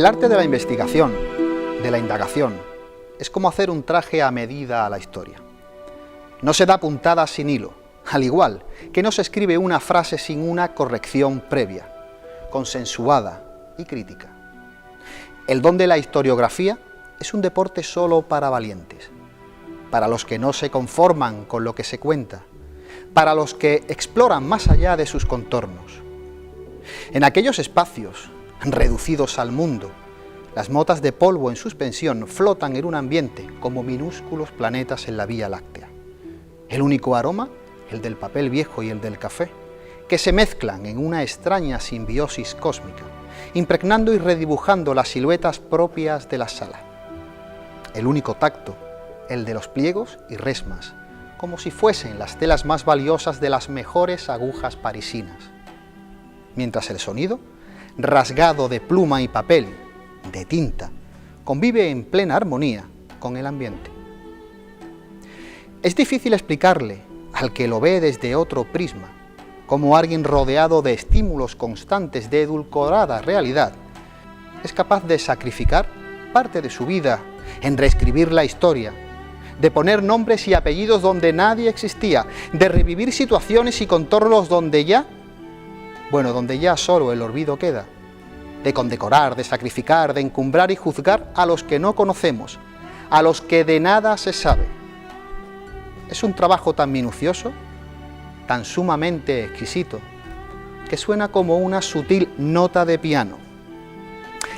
El arte de la investigación, de la indagación, es como hacer un traje a medida a la historia. No se da puntada sin hilo, al igual que no se escribe una frase sin una corrección previa, consensuada y crítica. El don de la historiografía es un deporte solo para valientes, para los que no se conforman con lo que se cuenta, para los que exploran más allá de sus contornos. En aquellos espacios reducidos al mundo, las motas de polvo en suspensión flotan en un ambiente como minúsculos planetas en la Vía Láctea. El único aroma, el del papel viejo y el del café, que se mezclan en una extraña simbiosis cósmica, impregnando y redibujando las siluetas propias de la sala. El único tacto, el de los pliegos y resmas, como si fuesen las telas más valiosas de las mejores agujas parisinas. Mientras el sonido, rasgado de pluma y papel, de tinta, convive en plena armonía con el ambiente. Es difícil explicarle al que lo ve desde otro prisma, cómo alguien rodeado de estímulos constantes de edulcorada realidad, es capaz de sacrificar parte de su vida en reescribir la historia, de poner nombres y apellidos donde nadie existía, de revivir situaciones y contornos donde ya solo el olvido queda, de condecorar, de sacrificar, de encumbrar y juzgar a los que no conocemos, a los que de nada se sabe. Es un trabajo tan minucioso, tan sumamente exquisito, que suena como una sutil nota de piano.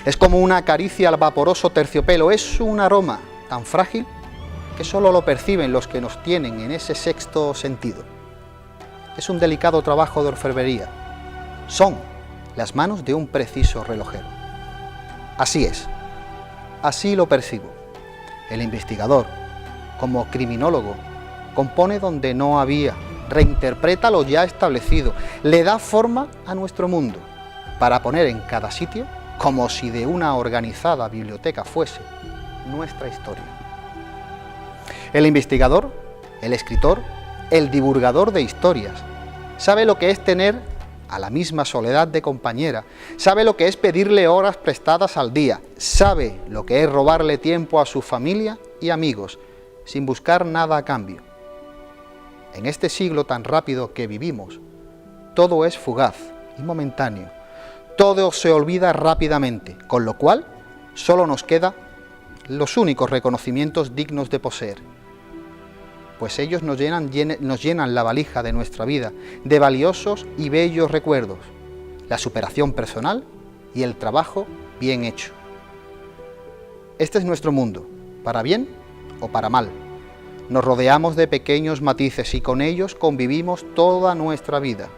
Es como una caricia al vaporoso terciopelo, es un aroma tan frágil que solo lo perciben los que nos tienen en ese sexto sentido. Es un delicado trabajo de orfebrería. Son las manos de un preciso relojero. Así es, así lo percibo. El investigador, como criminólogo, compone donde no había, reinterpreta lo ya establecido, le da forma a nuestro mundo, para poner en cada sitio, como si de una organizada biblioteca fuese, nuestra historia. El investigador, el escritor, el divulgador de historias, sabe lo que es tener a la misma soledad de compañera, sabe lo que es pedirle horas prestadas al día, sabe lo que es robarle tiempo a su familia y amigos, sin buscar nada a cambio. En este siglo tan rápido que vivimos, todo es fugaz y momentáneo, todo se olvida rápidamente, con lo cual solo nos quedan los únicos reconocimientos dignos de poseer, pues ellos nos llenan la valija de nuestra vida de valiosos y bellos recuerdos, la superación personal y el trabajo bien hecho. Este es nuestro mundo, para bien o para mal. Nos rodeamos de pequeños matices y con ellos convivimos toda nuestra vida.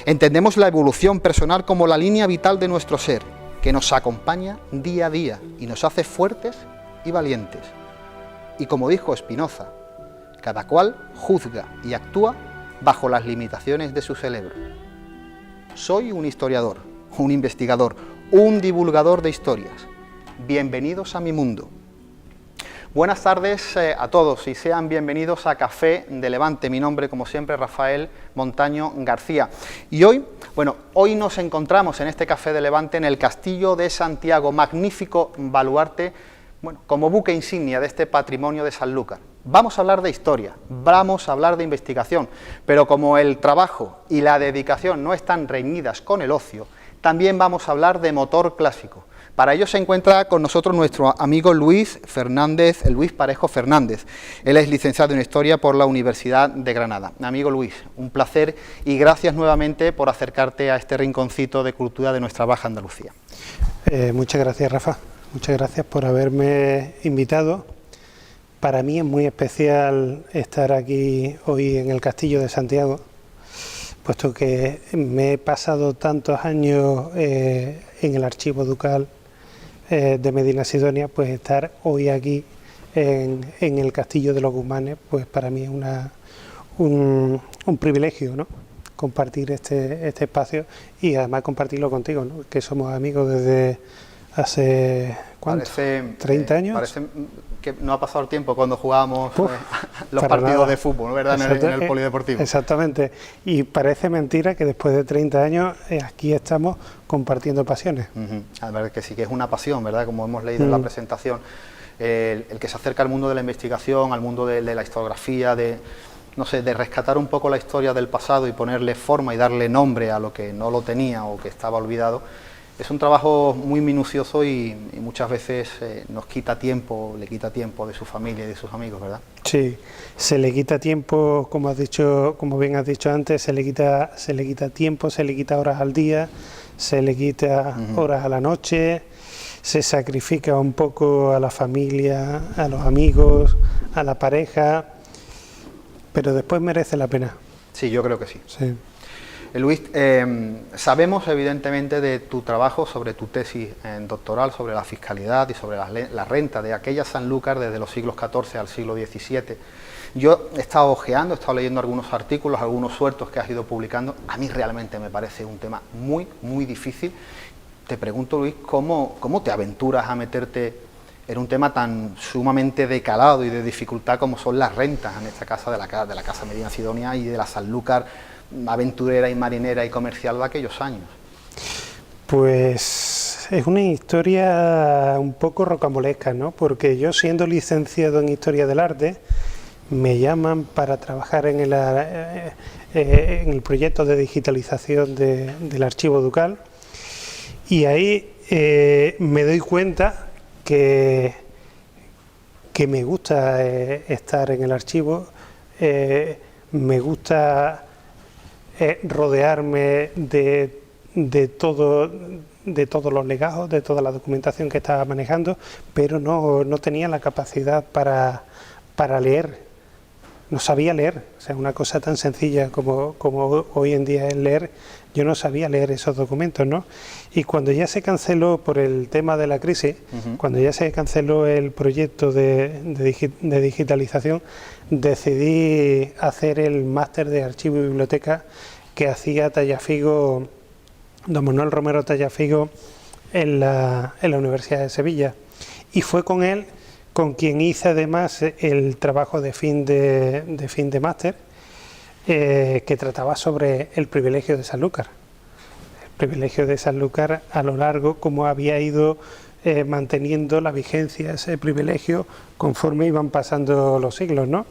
Entendemos la evolución personal como la línea vital de nuestro ser, que nos acompaña día a día y nos hace fuertes y valientes. Y como dijo Spinoza, cada cual juzga y actúa bajo las limitaciones de su cerebro. Soy un historiador, un investigador, un divulgador de historias. Bienvenidos a mi mundo. Buenas tardes a todos y sean bienvenidos a Café de Levante. Mi nombre, como siempre, Rafael Montaño García. Y hoy nos encontramos en este Café de Levante en el Castillo de Santiago, magnífico baluarte, como buque insignia de este patrimonio de Sanlúcar. Vamos a hablar de historia, vamos a hablar de investigación, pero como el trabajo y la dedicación no están reñidas con el ocio, también vamos a hablar de motor clásico. Para ello se encuentra con nosotros nuestro amigo Luis Parejo Fernández. Él es licenciado en Historia por la Universidad de Granada. Amigo Luis, un placer y gracias nuevamente por acercarte a este rinconcito de cultura de nuestra Baja Andalucía. Muchas gracias, Rafa. Muchas gracias por haberme invitado. Para mí es muy especial estar aquí hoy en el Castillo de Santiago, puesto que me he pasado tantos años en el Archivo Ducal de Medinasidonia, pues estar hoy aquí en el Castillo de los Guzmanes, pues para mí es un privilegio, ¿no? Compartir este espacio y además compartirlo contigo, ¿no? Que somos amigos desde hace ¿cuánto? Parece, ¿30 años? Parece que no ha pasado el tiempo cuando jugábamos los para partidos nada. de fútbol, ¿verdad? En el polideportivo. Exactamente. Y parece mentira que después de 30 años aquí estamos compartiendo pasiones. A ver, que sí que es una pasión, ¿verdad? Como hemos leído en la presentación. El que se acerca al mundo de la investigación, al mundo de la historiografía, no sé, de rescatar un poco la historia del pasado y ponerle forma y darle nombre a lo que no lo tenía o que estaba olvidado, es un trabajo muy minucioso y muchas veces nos quita tiempo, le quita tiempo de su familia y de sus amigos, ¿verdad? Sí, se le quita tiempo, como has dicho, como bien has dicho antes, se le quita tiempo, se le quita horas al día, se le quita horas a la noche, se sacrifica un poco a la familia, a los amigos, a la pareja, pero después merece la pena. Sí, yo creo que sí. Sí. Luis, sabemos evidentemente de tu trabajo sobre tu tesis doctoral, sobre la fiscalidad y sobre la renta de aquella Sanlúcar desde los siglos XIV al siglo XVII. Yo he estado ojeando, he estado leyendo algunos artículos, algunos sueltos que has ido publicando. A mí realmente me parece un tema muy, muy difícil. Te pregunto, Luis, ¿cómo te aventuras a meterte en un tema tan sumamente de calado y de dificultad como son las rentas, en esta casa de la Casa Medina Sidonia y de la Sanlúcar aventurera y marinera y comercial de aquellos años? Pues es una historia un poco rocambolesca, ¿no? Porque yo, siendo licenciado en Historia del Arte, me llaman para trabajar en el proyecto de digitalización del archivo ducal, y ahí me doy cuenta que me gusta estar en el archivo, me gusta rodearme de todos los legajos, de toda la documentación que estaba manejando, pero no tenía la capacidad para leer, no sabía leer. O sea, una cosa tan sencilla como hoy en día es leer, yo no sabía leer esos documentos, ¿no? Y cuando ya se canceló por el tema de la crisis, cuando ya se canceló el proyecto de digitalización, decidí hacer el máster de archivo y biblioteca que hacía Tallafigo, don Manuel Romero Tallafigo, en la Universidad de Sevilla. Y fue con él con quien hice además el trabajo de fin de máster, que trataba sobre el privilegio de Sanlúcar. El privilegio de Sanlúcar a lo largo, cómo había ido manteniendo la vigencia ese privilegio conforme iban pasando los siglos, ¿no?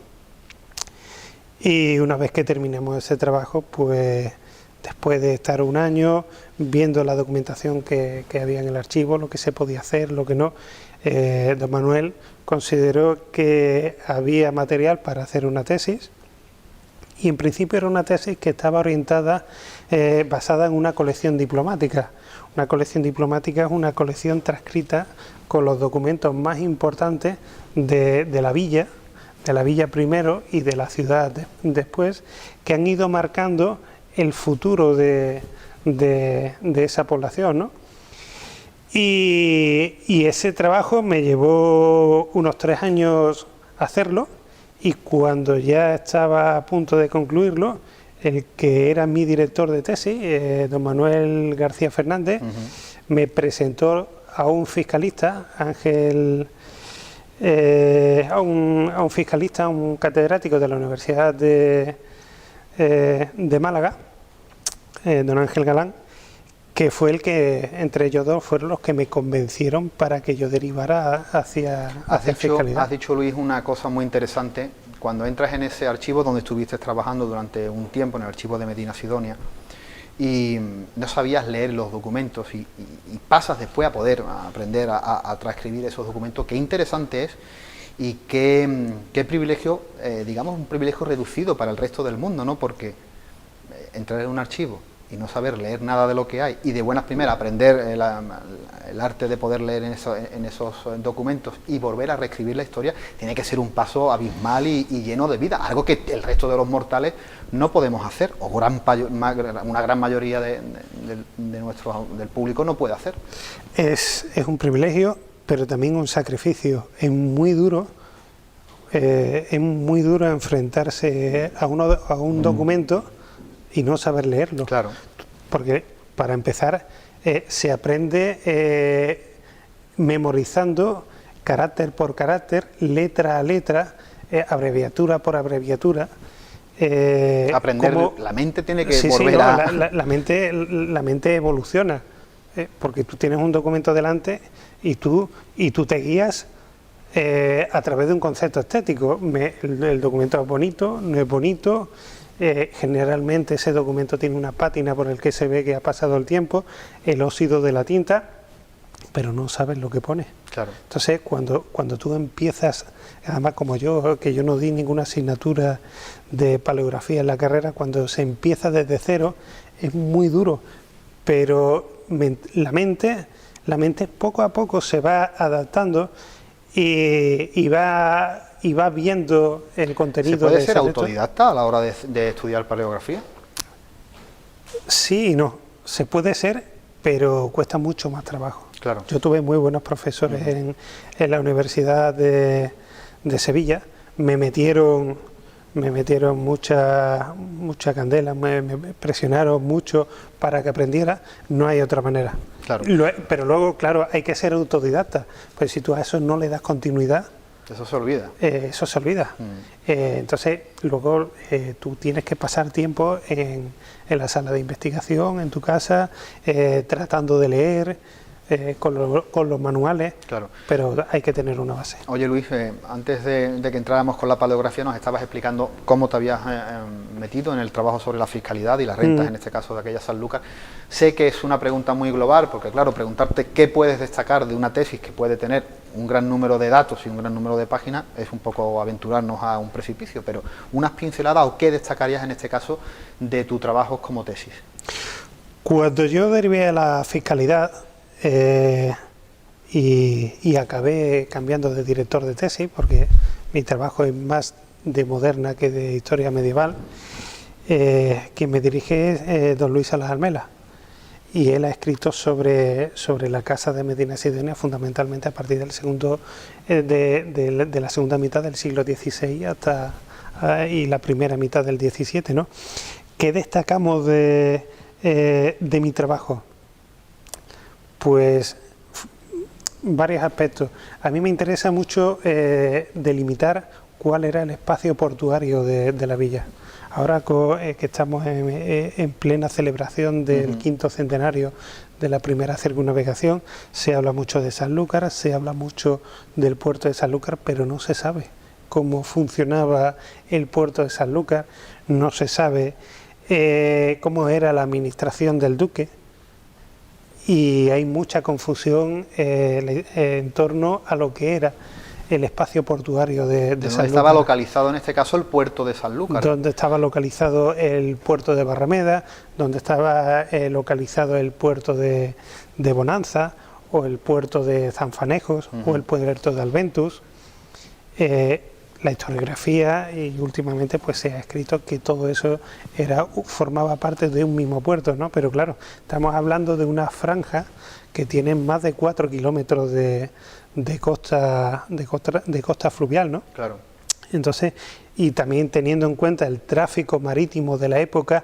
Y una vez que terminamos ese trabajo, pues después de estar un año viendo la documentación que había en el archivo, lo que se podía hacer, lo que no, don Manuel consideró que había material para hacer una tesis, y en principio era una tesis que estaba orientada, basada en una colección diplomática. Una colección diplomática es una colección transcrita con los documentos más importantes de la villa primero y de la ciudad después, que han ido marcando el futuro de esa población, ¿no? Y ese trabajo me llevó unos 3 años hacerlo, y cuando ya estaba a punto de concluirlo, el que era mi director de tesis, don Manuel García Fernández, me presentó a un fiscalista, a un fiscalista, a un catedrático de la Universidad de Málaga, don Ángel Galán, que fue el que, entre ellos dos, fueron los que me convencieron para que yo derivara hacia fiscalidad. Has dicho, Luis, una cosa muy interesante. Cuando entras en ese archivo donde estuviste trabajando durante un tiempo, en el archivo de Medina Sidonia, y no sabías leer los documentos y pasas después a poder aprender a transcribir esos documentos, qué interesante es y qué privilegio, digamos un privilegio reducido para el resto del mundo, ¿no? Porque entrar en un archivo y no saber leer nada de lo que hay y de buenas primeras aprender el arte de poder leer en esos documentos y volver a reescribir la historia, tiene que ser un paso abismal y lleno de vida, algo que el resto de los mortales no podemos hacer, o una gran mayoría del público no puede hacer. Es un privilegio, pero también un sacrificio. Es muy duro enfrentarse a un documento y no saber leerlo. Claro. Porque, para empezar, se aprende memorizando carácter por carácter, letra a letra, abreviatura por abreviatura. Aprender, la mente tiene que volver no, a... la mente evoluciona, porque tú tienes un documento delante y tú te guías a través de un concepto estético. El documento es bonito, no es bonito. Generalmente ese documento tiene una pátina por el que se ve que ha pasado el tiempo, el óxido de la tinta, pero no sabes lo que pone. Claro. Entonces, cuando tú empiezas, además como yo, que yo no di ninguna asignatura de paleografía en la carrera, cuando se empieza desde cero es muy duro, pero la mente poco a poco se va adaptando y va viendo el contenido. ¿Se puede ser autodidacta a la hora de estudiar paleografía? Sí y no, se puede ser, pero cuesta mucho más trabajo. Claro. Yo tuve muy buenos profesores en la Universidad de Sevilla, me metieron mucha candela, me presionaron mucho para que aprendiera, no hay otra manera. Claro. Pero luego, claro, hay que ser autodidacta, pues si tú a eso no le das continuidad, eso se olvida. Eso se olvida. Entonces, luego tú tienes que pasar tiempo en la sala de investigación, en tu casa, tratando de leer, con los manuales, claro. Pero hay que tener una base. Oye Luis, antes de que entráramos con la paleografía nos estabas explicando cómo te habías metido en el trabajo sobre la fiscalidad y las rentas, en este caso de aquella Sanlúcar. Sé que es una pregunta muy global, porque claro, preguntarte qué puedes destacar de una tesis que puede tener un gran número de datos y un gran número de páginas es un poco aventurarnos a un precipicio, pero unas pinceladas o qué destacarías en este caso de tu trabajo como tesis. Cuando yo derivé a la fiscalidad, y acabé cambiando de director de tesis porque mi trabajo es más de moderna que de historia medieval. Quien me dirige es don Luis Salas Almela y él ha escrito sobre la casa de Medina Sidonia fundamentalmente a partir del de la segunda mitad del siglo XVI hasta y la primera mitad del XVII, ¿no? ¿Qué destacamos de mi trabajo? Pues varios aspectos. A mí me interesa mucho delimitar cuál era el espacio portuario de la villa. Ahora que estamos en plena celebración del quinto centenario de la primera circunnavegación, se habla mucho de Sanlúcar, se habla mucho del puerto de Sanlúcar, pero no se sabe cómo funcionaba el puerto de Sanlúcar, no se sabe cómo era la administración del duque. Y hay mucha confusión en torno a lo que era el espacio portuario de Sanlúcar. ¿Dónde estaba localizado en este caso el puerto de Sanlúcar? Donde estaba localizado el puerto de Barrameda, donde estaba localizado el puerto de Bonanza, o el puerto de Zanfanejos, o el puerto de Alventus. La historiografía y últimamente pues se ha escrito que todo eso formaba parte de un mismo puerto, ¿no? Pero claro, estamos hablando de una franja que tiene más de 4 kilómetros de costa fluvial, ¿no? Claro. Entonces, y también teniendo en cuenta el tráfico marítimo de la época,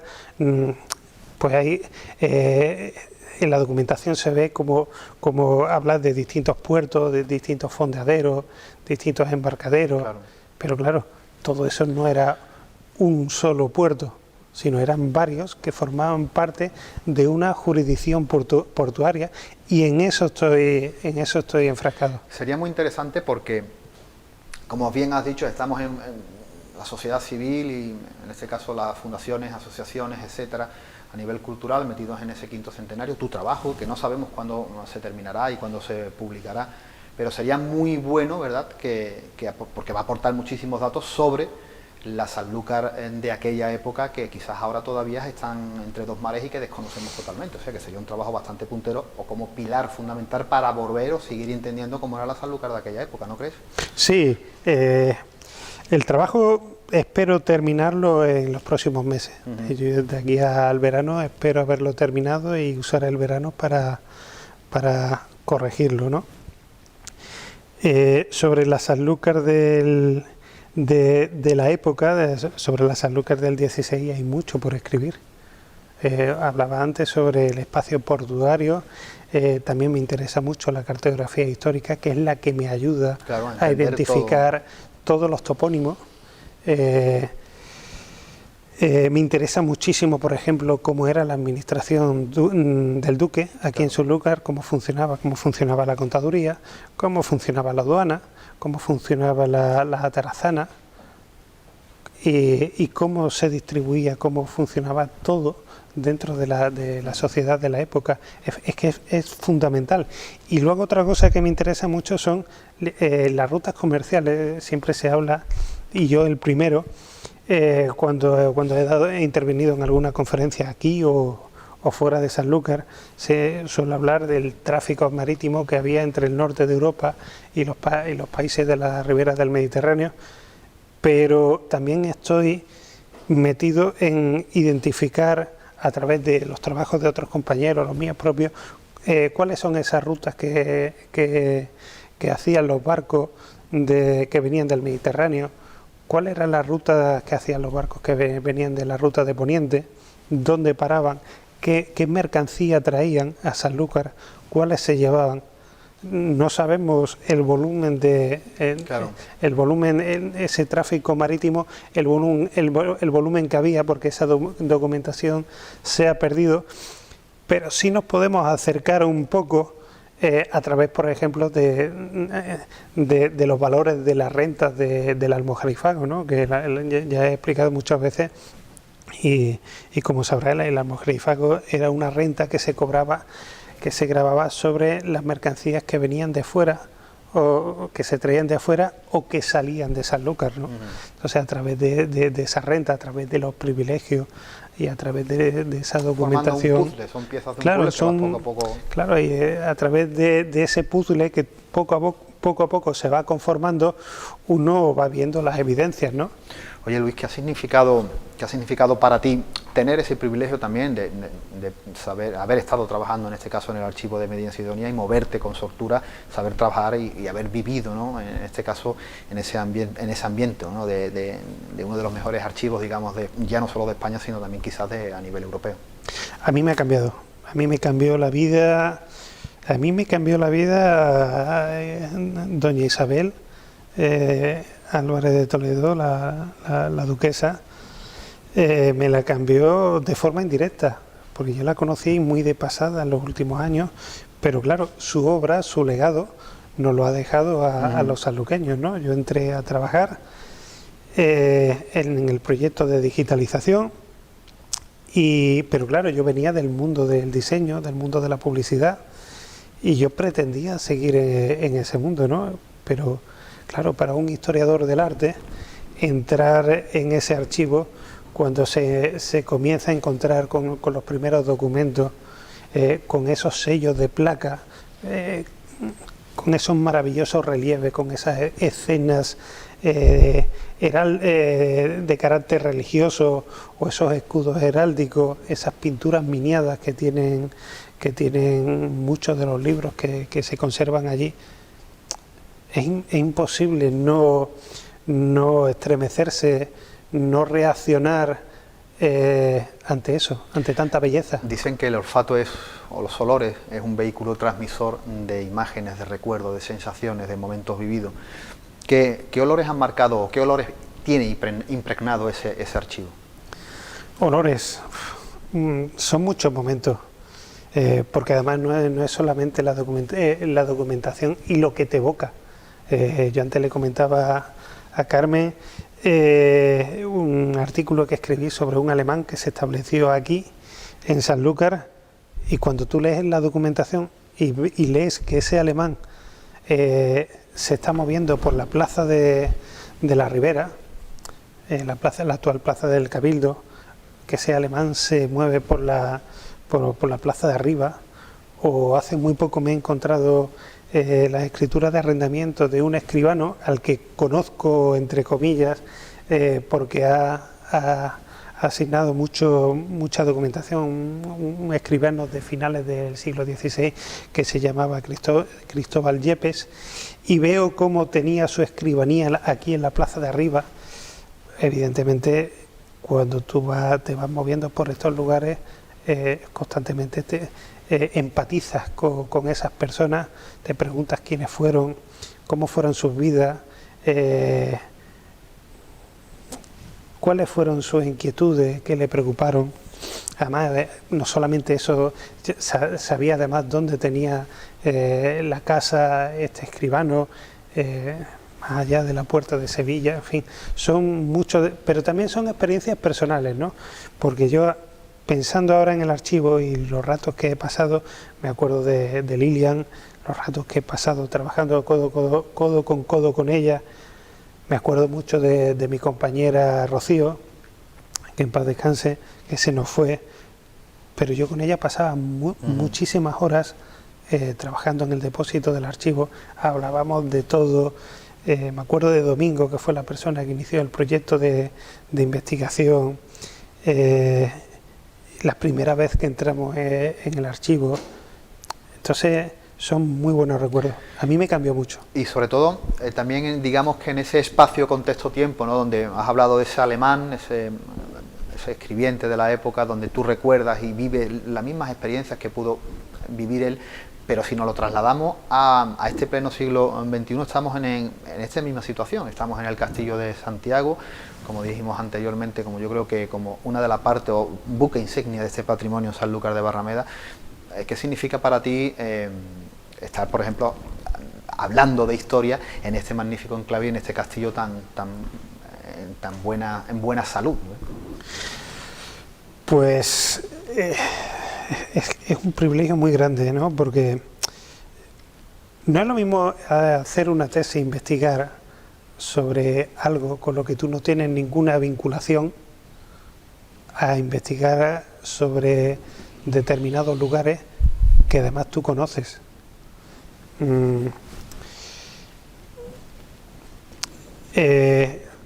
pues ahí en la documentación se ve como hablar de distintos puertos, de distintos fondeaderos, distintos embarcaderos. Claro. Pero claro, todo eso no era un solo puerto, sino eran varios que formaban parte de una jurisdicción portuaria y en eso estoy enfrascado. Sería muy interesante porque, como bien has dicho, estamos en la sociedad civil y en este caso las fundaciones, asociaciones, etcétera, a nivel cultural, metidos en ese quinto centenario, tu trabajo, que no sabemos cuándo se terminará y cuándo se publicará, pero sería muy bueno, ¿verdad?, porque va a aportar muchísimos datos sobre la Sanlúcar de aquella época que quizás ahora todavía están entre dos mares y que desconocemos totalmente, o sea que sería un trabajo bastante puntero o como pilar fundamental para volver o seguir entendiendo cómo era la Sanlúcar de aquella época, ¿no crees? Sí, el trabajo espero terminarlo en los próximos meses. Yo de aquí al verano espero haberlo terminado y usar el verano para corregirlo, ¿no? Sobre la Sanlúcar de la época, sobre la Sanlúcar del 16 hay mucho por escribir. Hablaba antes sobre el espacio portuario. También me interesa mucho la cartografía histórica, que es la que me ayuda a identificar todos los topónimos. Me interesa muchísimo, por ejemplo, cómo era la administración del duque aquí en Sanlúcar, cómo funcionaba la contaduría, cómo funcionaba la aduana, cómo funcionaba la atarazana y cómo se distribuía, cómo funcionaba todo dentro de la sociedad de la época. Es que es fundamental. Y luego otra cosa que me interesa mucho son las rutas comerciales. Siempre se habla, y yo el primero, cuando he intervenido en alguna conferencia aquí o fuera de Sanlúcar, se suele hablar del tráfico marítimo que había entre el norte de Europa y los países de la ribera del Mediterráneo, pero también estoy metido en identificar, a través de los trabajos de otros compañeros, los míos propios, cuáles son esas rutas que hacían los barcos que venían del Mediterráneo, cuál era la ruta que hacían los barcos que venían de la ruta de Poniente, dónde paraban, qué mercancía traían a Sanlúcar, cuáles se llevaban. No sabemos el volumen ese tráfico marítimo, el volumen que había, porque esa documentación se ha perdido, pero sí nos podemos acercar un poco a través, por ejemplo, de los valores de las rentas del almojarifago, ¿no? Que ya he explicado muchas veces, y como sabrá, el almojarifago era una renta que se cobraba, que se grababa sobre las mercancías que venían de fuera, o que se traían de afuera o que salían de Sanlúcar, ¿no? Entonces, a través de esa renta, a través de los privilegios y a través de esa documentación, un puzzle, son piezas de un puzzle que poco a poco... Claro, y a través de ese puzzle que poco a poco se va conformando, uno va viendo las evidencias, ¿no? Oye, Luis, ¿qué ha significado para ti tener ese privilegio también de saber, haber estado trabajando en este caso en el archivo de Medina Sidonia y moverte con soltura, saber trabajar y haber vivido, ¿no? En este caso en ese ambiente, ¿no? de uno de los mejores archivos, digamos, ya no solo de España, sino también quizás a nivel europeo? A mí me ha cambiado, a mí me cambió la vida, doña Isabel Álvarez de Toledo, la duquesa. Me la cambió de forma indirecta, porque yo la conocí muy de pasada en los últimos años, pero claro, su obra, su legado, nos lo ha dejado a los sanluqueños, ¿no? Yo entré a trabajar en el proyecto de digitalización, pero claro, yo venía del mundo del diseño, del mundo de la publicidad, y yo pretendía seguir en ese mundo, ¿no? Pero claro, para un historiador del arte, entrar en ese archivo, cuando se comienza a encontrar con los primeros documentos, con esos sellos de placa, con esos maravillosos relieves, con esas escenas de carácter religioso, o esos escudos heráldicos, esas pinturas miniadas que tienen muchos de los libros que se conservan allí, es imposible no estremecerse, no reaccionar ante eso, ante tanta belleza. Dicen que el olfato o los olores es un vehículo transmisor de imágenes, de recuerdos, de sensaciones, de momentos vividos. ¿Qué olores han marcado, qué olores tiene impregnado ese archivo? Olores, son muchos momentos, porque además no es solamente la documentación y lo que te evoca. Yo antes le comentaba a Carmen un artículo que escribí sobre un alemán que se estableció aquí en Sanlúcar, y cuando tú lees la documentación y lees que ese alemán se está moviendo por la plaza de la Ribera, la actual plaza del Cabildo, que ese alemán se mueve por la plaza de arriba, o hace muy poco me he encontrado las escrituras de arrendamiento de un escribano al que conozco, entre comillas, porque ha asignado mucha documentación, un escribano de finales del siglo XVI que se llamaba Cristóbal Yepes, y veo cómo tenía su escribanía aquí en la plaza de arriba. Evidentemente, cuando tú te vas moviendo por estos lugares, constantemente empatizas con esas personas, te preguntas quiénes fueron, cómo fueron sus vidas, cuáles fueron sus inquietudes, qué le preocuparon. Además, no solamente eso, sabía además dónde tenía la casa este escribano, más allá de la puerta de Sevilla. En fin, son muchos, pero también son experiencias personales, ¿no? Porque yo, pensando ahora en el archivo y los ratos que he pasado, me acuerdo de Lilian, los ratos que he pasado trabajando codo con codo con ella. Me acuerdo mucho de mi compañera Rocío, que en paz descanse, que se nos fue, pero yo con ella pasaba muchísimas horas trabajando en el depósito del archivo, hablábamos de todo. Me acuerdo de Domingo, que fue la persona que inició el proyecto de investigación, la primera vez que entramos en el archivo. Entonces son muy buenos recuerdos. A mí me cambió mucho. Y sobre todo, también digamos que en ese espacio, contexto-tiempo, ¿no?, donde has hablado de ese alemán, ese escribiente de la época, donde tú recuerdas y vives las mismas experiencias que pudo vivir él, pero si nos lo trasladamos a este pleno siglo XXI, estamos en esta misma situación. Estamos en el Castillo de Santiago, como dijimos anteriormente, como yo creo que como una de las partes o buque insignia de este patrimonio Sanlúcar de Barrameda. ¿Qué significa para ti estar, por ejemplo, hablando de historia en este magnífico enclave, en este castillo en buena salud, ¿no? Pues es un privilegio muy grande, ¿no? Porque no es lo mismo hacer una tesis, investigar sobre algo con lo que tú no tienes ninguna vinculación, a investigar sobre determinados lugares que además tú conoces.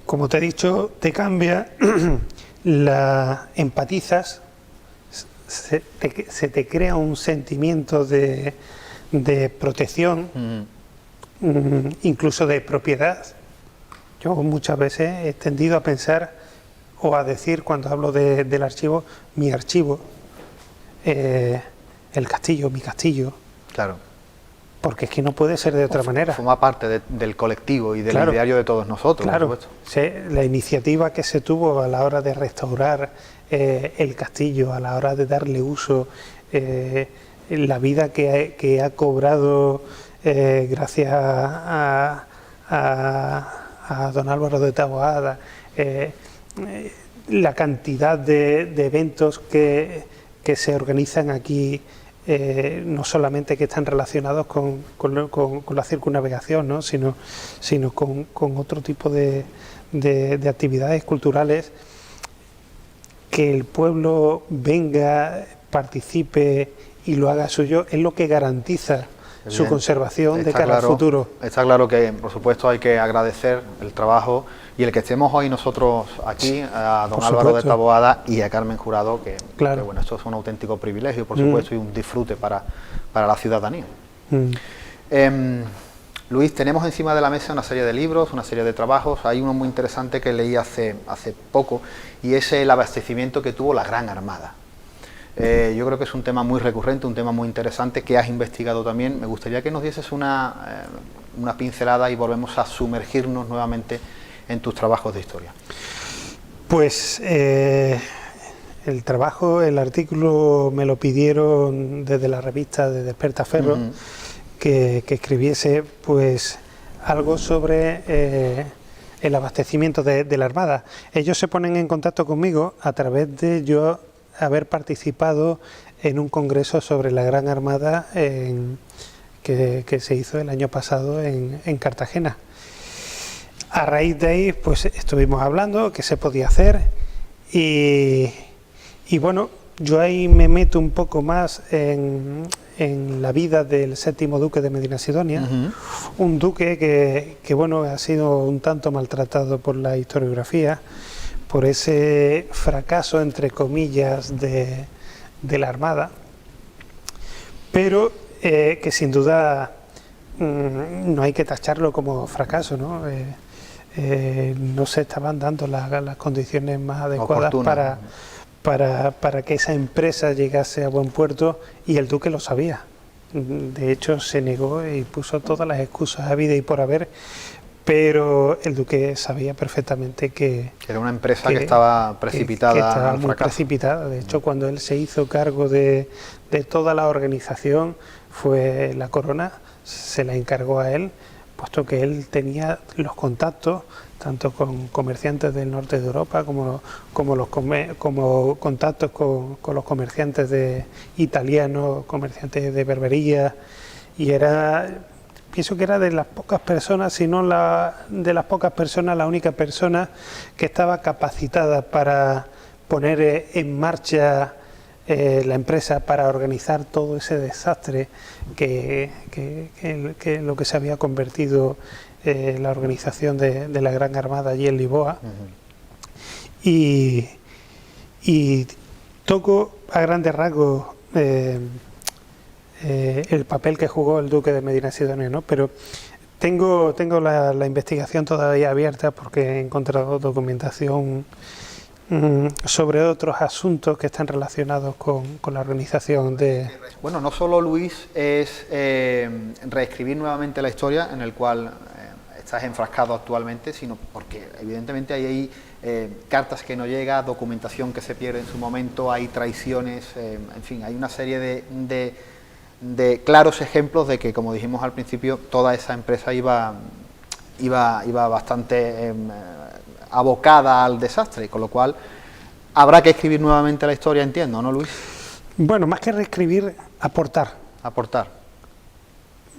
Como te he dicho, te cambia, empatizas, se te crea un sentimiento de protección, incluso de propiedad. Yo muchas veces he tendido a pensar o a decir, cuando hablo del archivo, mi archivo, el castillo, mi castillo. Claro. Porque es que no puede ser de otra manera. Forma parte del colectivo y del ideario de todos nosotros, claro, por supuesto. La iniciativa que se tuvo a la hora de restaurar el castillo, a la hora de darle uso, la vida que ha cobrado gracias a don Álvaro de Taboada, la cantidad de eventos que se organizan aquí, no solamente que están relacionados con la circunnavegación, ¿no?, sino con otro tipo de actividades culturales. Que el pueblo venga, participe y lo haga suyo es lo que garantiza su conservación de cara al futuro. Está claro que, por supuesto, hay que agradecer el trabajo y el que estemos hoy nosotros aquí, a don Álvaro de Taboada y a Carmen Jurado, que bueno, esto es un auténtico privilegio, por supuesto, y un disfrute para la ciudadanía. Luis, tenemos encima de la mesa una serie de libros, una serie de trabajos. Hay uno muy interesante que leí hace poco, y es el abastecimiento que tuvo la Gran Armada. Yo creo que es un tema muy recurrente, un tema muy interesante que has investigado también. Me gustaría que nos dieses una pincelada y volvemos a sumergirnos nuevamente en tus trabajos de historia. Pues el trabajo, el artículo me lo pidieron desde la revista de Despertaferro, que escribiese pues algo sobre el abastecimiento de la Armada. Ellos se ponen en contacto conmigo a través de yo haber participado en un congreso sobre la Gran Armada que se hizo el año pasado en Cartagena. A raíz de ahí pues estuvimos hablando qué se podía hacer y bueno, yo ahí me meto un poco más en la vida del séptimo duque de Medinasidonia, un duque que bueno, ha sido un tanto maltratado por la historiografía, por ese fracaso, entre comillas, de la Armada, pero que sin duda no hay que tacharlo como fracaso, ¿no? No se estaban dando las condiciones más adecuadas para que esa empresa llegase a buen puerto, y el duque lo sabía. De hecho, se negó y puso todas las excusas habidas y por haber, pero el duque sabía perfectamente que era una empresa que estaba precipitada, que estaba al muy fracaso. precipitada. De hecho, cuando él se hizo cargo de toda la organización, fue la corona, se la encargó a él, puesto que él tenía los contactos tanto con comerciantes del norte de Europa como contactos con los comerciantes italianos, comerciantes de Berbería, y pienso que era de las pocas personas, si no de las pocas personas, la única persona que estaba capacitada para poner en marcha la empresa, para organizar todo ese desastre que lo que se había convertido la organización de la Gran Armada allí en Lisboa. Y toco a grandes rasgos el papel que jugó el duque de Medina Sidonia, ¿no? Pero tengo la investigación todavía abierta, porque he encontrado documentación sobre otros asuntos que están relacionados con la organización de... Bueno, no solo, Luis, es reescribir nuevamente la historia en el cual estás enfrascado actualmente, sino porque evidentemente hay cartas que no llegan, documentación que se pierde en su momento, hay traiciones, en fin, hay una serie de claros ejemplos de que, como dijimos al principio, toda esa empresa iba bastante abocada al desastre, con lo cual habrá que escribir nuevamente la historia, entiendo, ¿no, Luis? Bueno, más que reescribir, aportar. Aportar.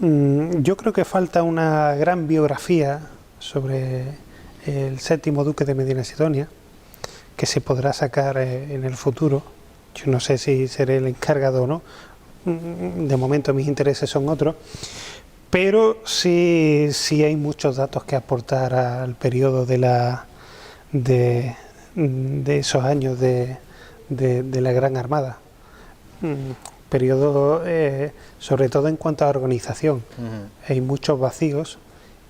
Yo creo que falta una gran biografía sobre el séptimo duque de Medina Sidonia, que se podrá sacar en el futuro. Yo no sé si seré el encargado o no, de momento mis intereses son otros, pero sí hay muchos datos que aportar al periodo de esos años de la Gran Armada. Periodo sobre todo en cuanto a organización. Hay muchos vacíos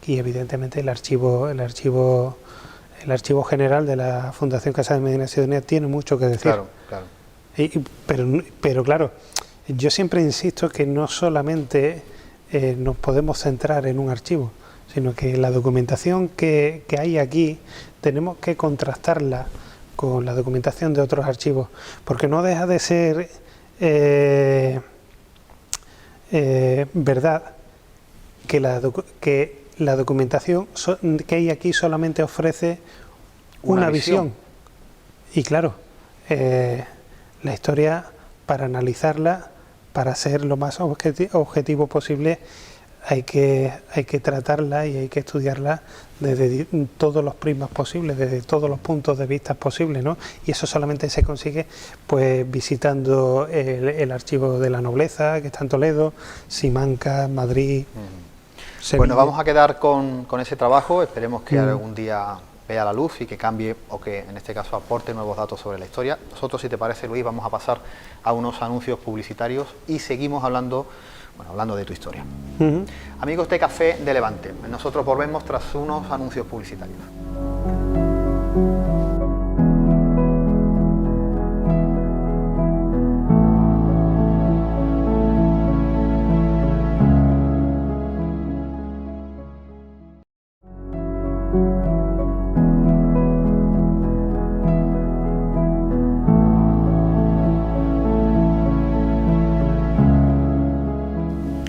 y evidentemente el archivo general de la Fundación Casa de Medina Sidonia tiene mucho que decir. Claro. Pero claro, yo siempre insisto que no solamente nos podemos centrar en un archivo, sino que la documentación que hay aquí tenemos que contrastarla con la documentación de otros archivos, porque no deja de ser verdad que la documentación que hay aquí solamente ofrece una visión. Y claro, la historia, para analizarla, para ser lo más objetivo posible, hay que tratarla y hay que estudiarla desde todos los prismas posibles, desde todos los puntos de vista posibles, ¿no? Y eso solamente se consigue pues visitando el archivo de la nobleza, que está en Toledo, Simancas, Madrid, Sevilla. Bueno, vamos a quedar con ese trabajo, esperemos que algún día vea la luz y que cambie, o que en este caso aporte nuevos datos sobre la historia. Nosotros, si te parece, Luis, vamos a pasar a unos anuncios publicitarios y seguimos hablando de tu historia. Amigos de Café de Levante, nosotros volvemos tras unos anuncios publicitarios.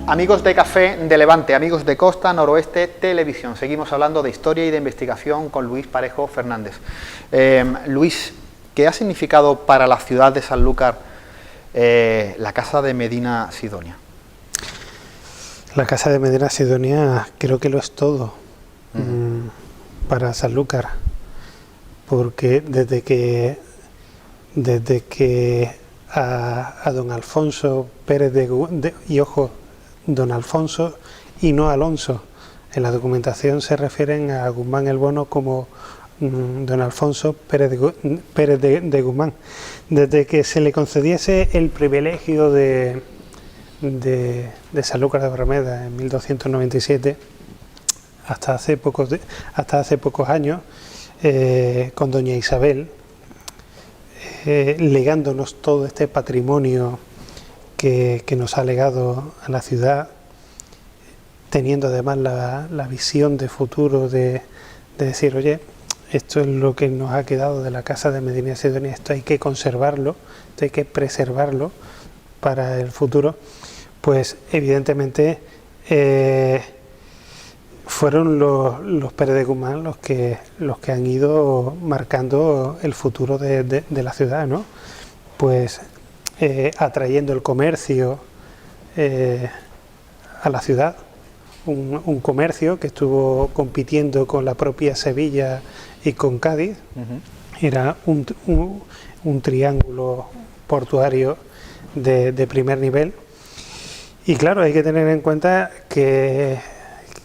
Amigos de Café de Levante, amigos de Costa Noroeste Televisión, seguimos hablando de historia y de investigación con Luis Parejo Fernández. Luis, ¿qué ha significado para la ciudad de Sanlúcar la Casa de Medina Sidonia? La Casa de Medina Sidonia creo que lo es todo para Sanlúcar, porque desde que a don Alfonso Pérez y ojo, don Alfonso y no Alonso, en la documentación se refieren a Guzmán el Bueno como don Alfonso Pérez de Guzmán, desde que se le concediese el privilegio de Sanlúcar de Barrameda en 1297 hasta hace pocos años, con doña Isabel, legándonos todo este patrimonio que nos ha legado a la ciudad, teniendo además la visión de futuro de decir, oye, esto es lo que nos ha quedado de la casa de Medina Sidonia, esto hay que conservarlo, esto hay que preservarlo para el futuro. Pues evidentemente fueron los Pérez de Guzmán los que han ido marcando el futuro de la ciudad, ¿no? Pues atrayendo el comercio a la ciudad, un comercio que estuvo compitiendo con la propia Sevilla y con Cádiz. Era un triángulo portuario de primer nivel. Y claro, hay que tener en cuenta que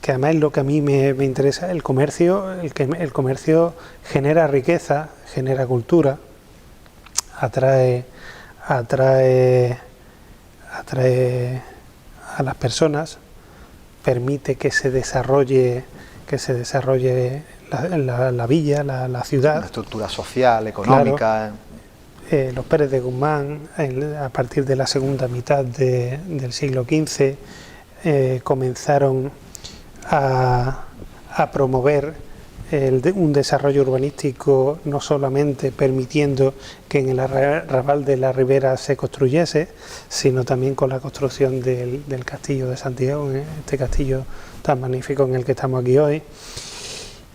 además es lo que a mí me interesa, el comercio genera riqueza, genera cultura, atrae a las personas, permite que se desarrolle la villa, la ciudad. Una estructura social, económica. Claro. Los Pérez de Guzmán, a partir de la segunda mitad del siglo XV, comenzaron a promover un desarrollo urbanístico, no solamente permitiendo que en el arrabal de la Ribera se construyese, sino también con la construcción del castillo de Santiago, este castillo tan magnífico en el que estamos aquí hoy.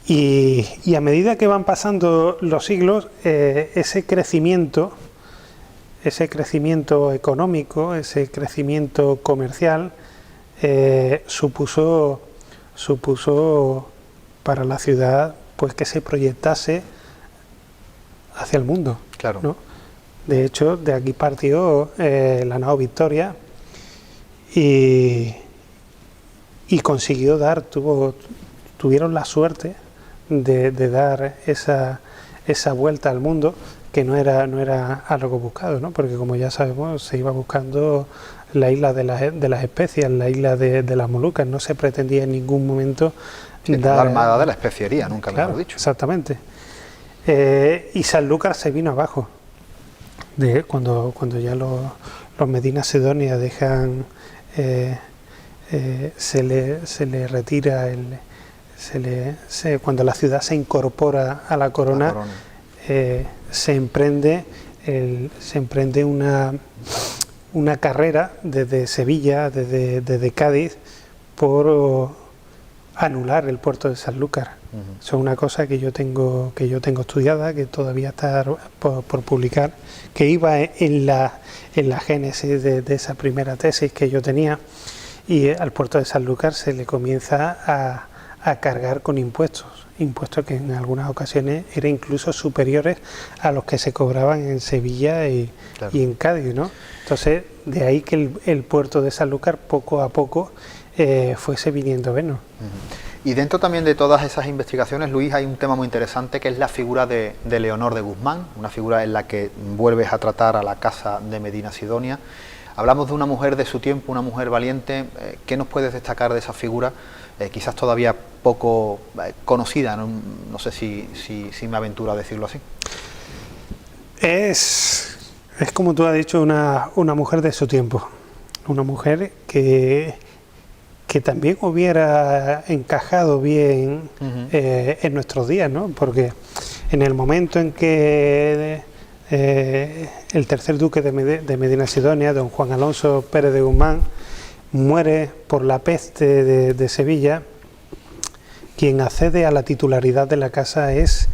Y a medida que van pasando los siglos, ese crecimiento económico, ese crecimiento comercial, supuso para la ciudad pues que se proyectase hacia el mundo. Claro. ¿no? De hecho, de aquí partió la nao Victoria y consiguió tuvieron la suerte de dar esa vuelta al mundo, que no era algo buscado, ¿no? Porque como ya sabemos se iba buscando la isla de las especias, la isla de las Molucas, no se pretendía en ningún momento dar la armada de la especiería, nunca claro, mejor dicho. Exactamente. Y Sanlúcar se vino abajo, cuando ya los Medina Sidonia dejan, se le retira cuando la ciudad se incorpora a la corona. Se emprende una carrera desde Sevilla, desde Cádiz, por anular el puerto de Sanlúcar. Eso es una cosa que yo tengo estudiada, que todavía está por publicar, que iba en la génesis de esa primera tesis que yo tenía. Y al puerto de Sanlúcar se le comienza a cargar con impuestos que en algunas ocasiones eran incluso superiores a los que se cobraban en Sevilla y en Cádiz, ¿no? Entonces, de ahí que el puerto de Sanlúcar poco a poco fuese viniendo menos. Y dentro también de todas esas investigaciones, Luis, hay un tema muy interesante que es la figura de Leonor de Guzmán, una figura en la que vuelves a tratar a la casa de Medina Sidonia. Hablamos de una mujer de su tiempo, una mujer valiente. ¿Qué nos puedes destacar de esa figura? Quizás todavía poco conocida, no sé si me aventuro a decirlo así. Es como tú has dicho, una mujer de su tiempo, una mujer que también hubiera encajado bien en nuestros días, ¿no? Porque en el momento en que el tercer duque de Medina Sidonia, don Juan Alonso Pérez de Guzmán, muere por la peste de Sevilla, quien accede a la titularidad de la casa es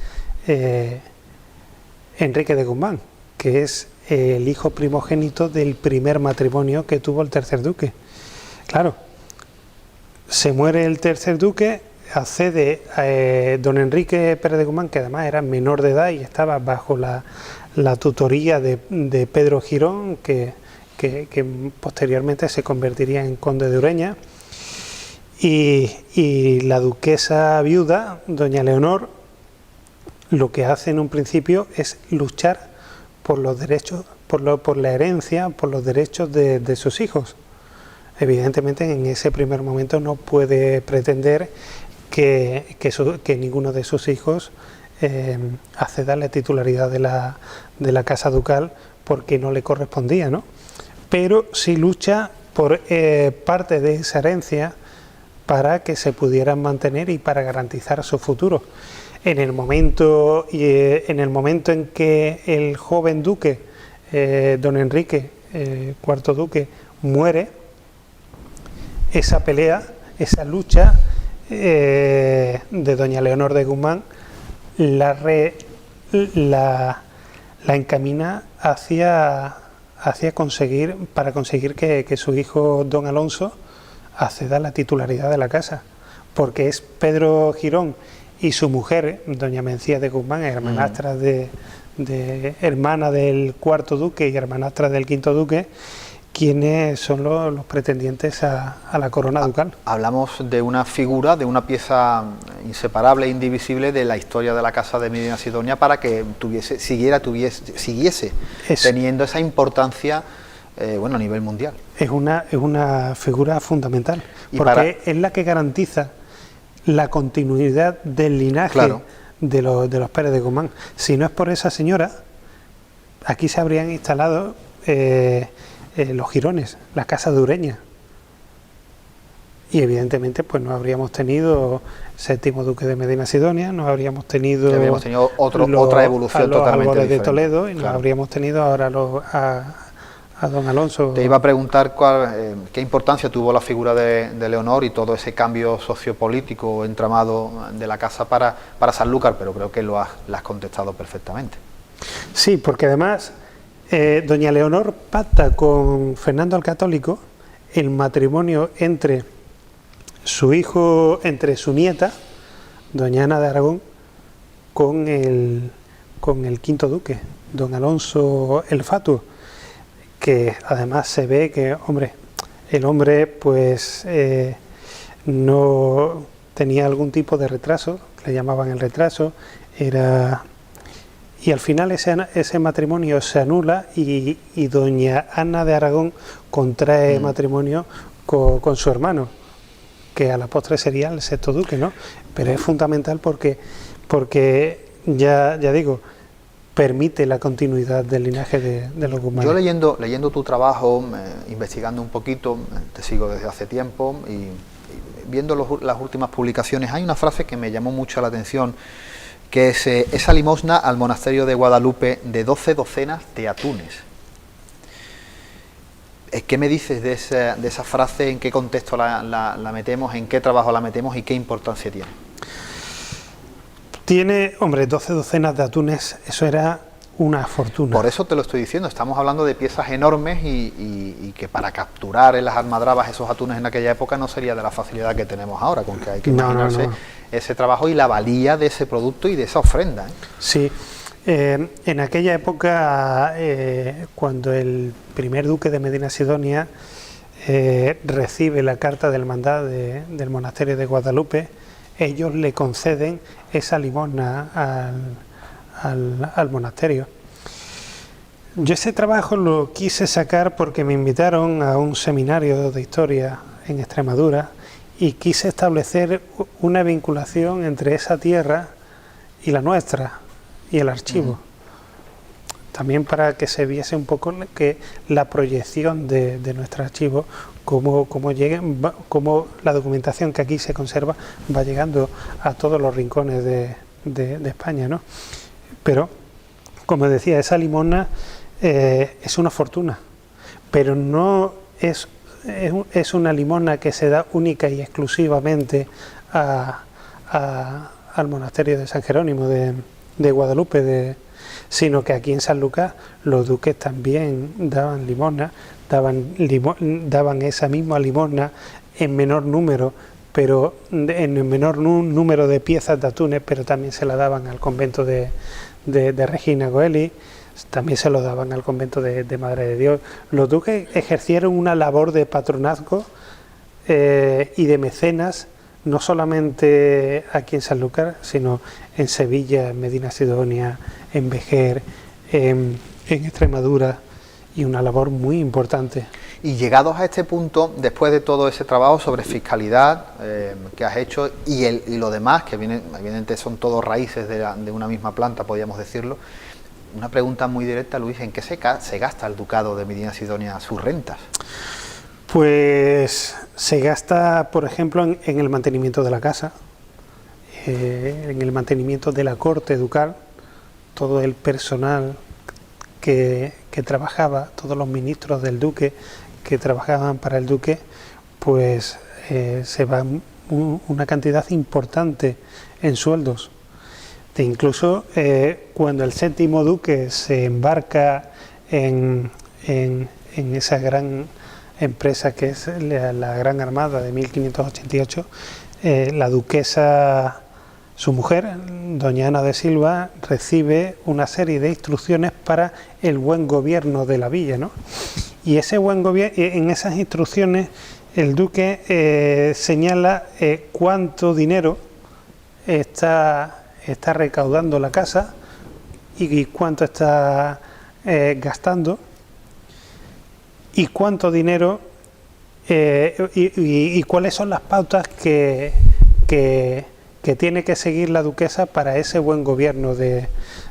Enrique de Guzmán, que es el hijo primogénito del primer matrimonio que tuvo el tercer duque. Claro, se muere el tercer duque, accede don Enrique Pérez de Guzmán, que además era menor de edad y estaba bajo la tutoría de Pedro Girón, que posteriormente se convertiría en conde de Ureña, y la duquesa viuda, doña Leonor, lo que hace en un principio es luchar por los derechos, por la herencia, por los derechos de sus hijos. Evidentemente en ese primer momento no puede pretender que ninguno de sus hijos acceda a la titularidad de la casa ducal porque no le correspondía, ¿no? Pero sí lucha por parte de esa herencia para que se pudieran mantener y para garantizar su futuro. En el momento en que el joven duque, don Enrique, cuarto duque, muere, esa pelea, esa lucha de doña Leonor de Guzmán la encamina hacia conseguir que su hijo don Alonso acceda a la titularidad de la casa, porque es Pedro Girón y su mujer, doña Mencía de Guzmán, hermanastra hermana del cuarto duque y hermanastra del quinto duque, quienes son los pretendientes a la corona ducal. Hablamos de una figura, de una pieza inseparable e indivisible de la historia de la casa de Medina Sidonia para que siguiese teniendo esa importancia a nivel mundial. Es una figura fundamental, porque es la que garantiza la continuidad del linaje, claro, de los Pérez de Guzmán. Si no es por esa señora, aquí se habrían instalado los Girones, la casa de Ureña, y evidentemente pues no habríamos tenido séptimo duque de Medina Sidonia, no habríamos tenido otra evolución totalmente diferente de Toledo, y claro, no habríamos tenido ahora a don Alonso. Te iba a preguntar qué importancia tuvo la figura de Leonor y todo ese cambio sociopolítico entramado de la casa para Sanlúcar, pero creo que lo has contestado perfectamente. Sí, porque además doña Leonor pacta con Fernando el Católico el matrimonio entre su nieta, doña Ana de Aragón, con el quinto duque, don Alonso el Fatuo, que además se ve que, el hombre pues no tenía algún tipo de retraso, le llamaban el retraso, y al final ese matrimonio se anula y doña Ana de Aragón contrae matrimonio con su hermano, que a la postre sería el sexto duque, ¿no? Pero es fundamental porque ya digo, permite la continuidad del linaje de los Guzmán. Yo leyendo tu trabajo, investigando un poquito, te sigo desde hace tiempo, y viendo las últimas publicaciones, hay una frase que me llamó mucho la atención, que es esa limosna al monasterio de Guadalupe de 12 docenas de atunes. ¿Qué me dices de esa frase? ¿En qué contexto la metemos? ¿En qué trabajo la metemos? ¿Y qué importancia tiene? Tiene, 12 docenas de atunes, eso era una fortuna. Por eso te lo estoy diciendo, estamos hablando de piezas enormes y que para capturar en las almadrabas esos atunes en aquella época no sería de la facilidad que tenemos ahora, con que hay que imaginarse ese trabajo y la valía de ese producto y de esa ofrenda. Sí, en aquella época, cuando el primer duque de Medina Sidonia recibe la carta del hermandad del monasterio de Guadalupe, ellos le conceden esa limosna al monasterio. Yo ese trabajo lo quise sacar porque me invitaron a un seminario de historia en Extremadura y quise establecer una vinculación entre esa tierra y la nuestra y el archivo. También para que se viese un poco la proyección de nuestro archivo, cómo la documentación que aquí se conserva va llegando a todos los rincones de España, ¿no? Pero, como decía, esa limosna es una fortuna, pero no es una limosna que se da única y exclusivamente al monasterio de San Jerónimo de Guadalupe, sino que aquí en Sanlúcar los duques también daban limosna, daban esa misma limosna en menor número, pero en el menor número de piezas de atunes, pero también se la daban al convento de Regina Coeli, también se lo daban al convento de Madre de Dios. Los duques ejercieron una labor de patronazgo y de mecenas, no solamente aquí en Sanlúcar, sino en Sevilla, en Medina Sidonia, en Vejer, en Extremadura, y una labor muy importante. Y llegados a este punto, después de todo ese trabajo sobre fiscalidad que has hecho y lo demás, que evidentemente son todos raíces de una misma planta, podríamos decirlo, una pregunta muy directa, Luis, ¿en qué se gasta el Ducado de Medina Sidonia sus rentas? Pues se gasta, por ejemplo, en el mantenimiento de la casa, en el mantenimiento de la corte ducal, todo el personal que trabajaba, todos los ministros del duque que trabajaban para el duque, pues se va una cantidad importante en sueldos. E incluso cuando el séptimo duque se embarca en esa gran empresa que es la Gran Armada de 1588, la duquesa, su mujer, doña Ana de Silva, recibe una serie de instrucciones para el buen gobierno de la villa, ¿no? Y ese buen gobierno, en esas instrucciones, el duque señala cuánto dinero está recaudando la casa y cuánto está gastando y cuánto dinero y cuáles son las pautas que tiene que seguir la duquesa para ese buen gobierno de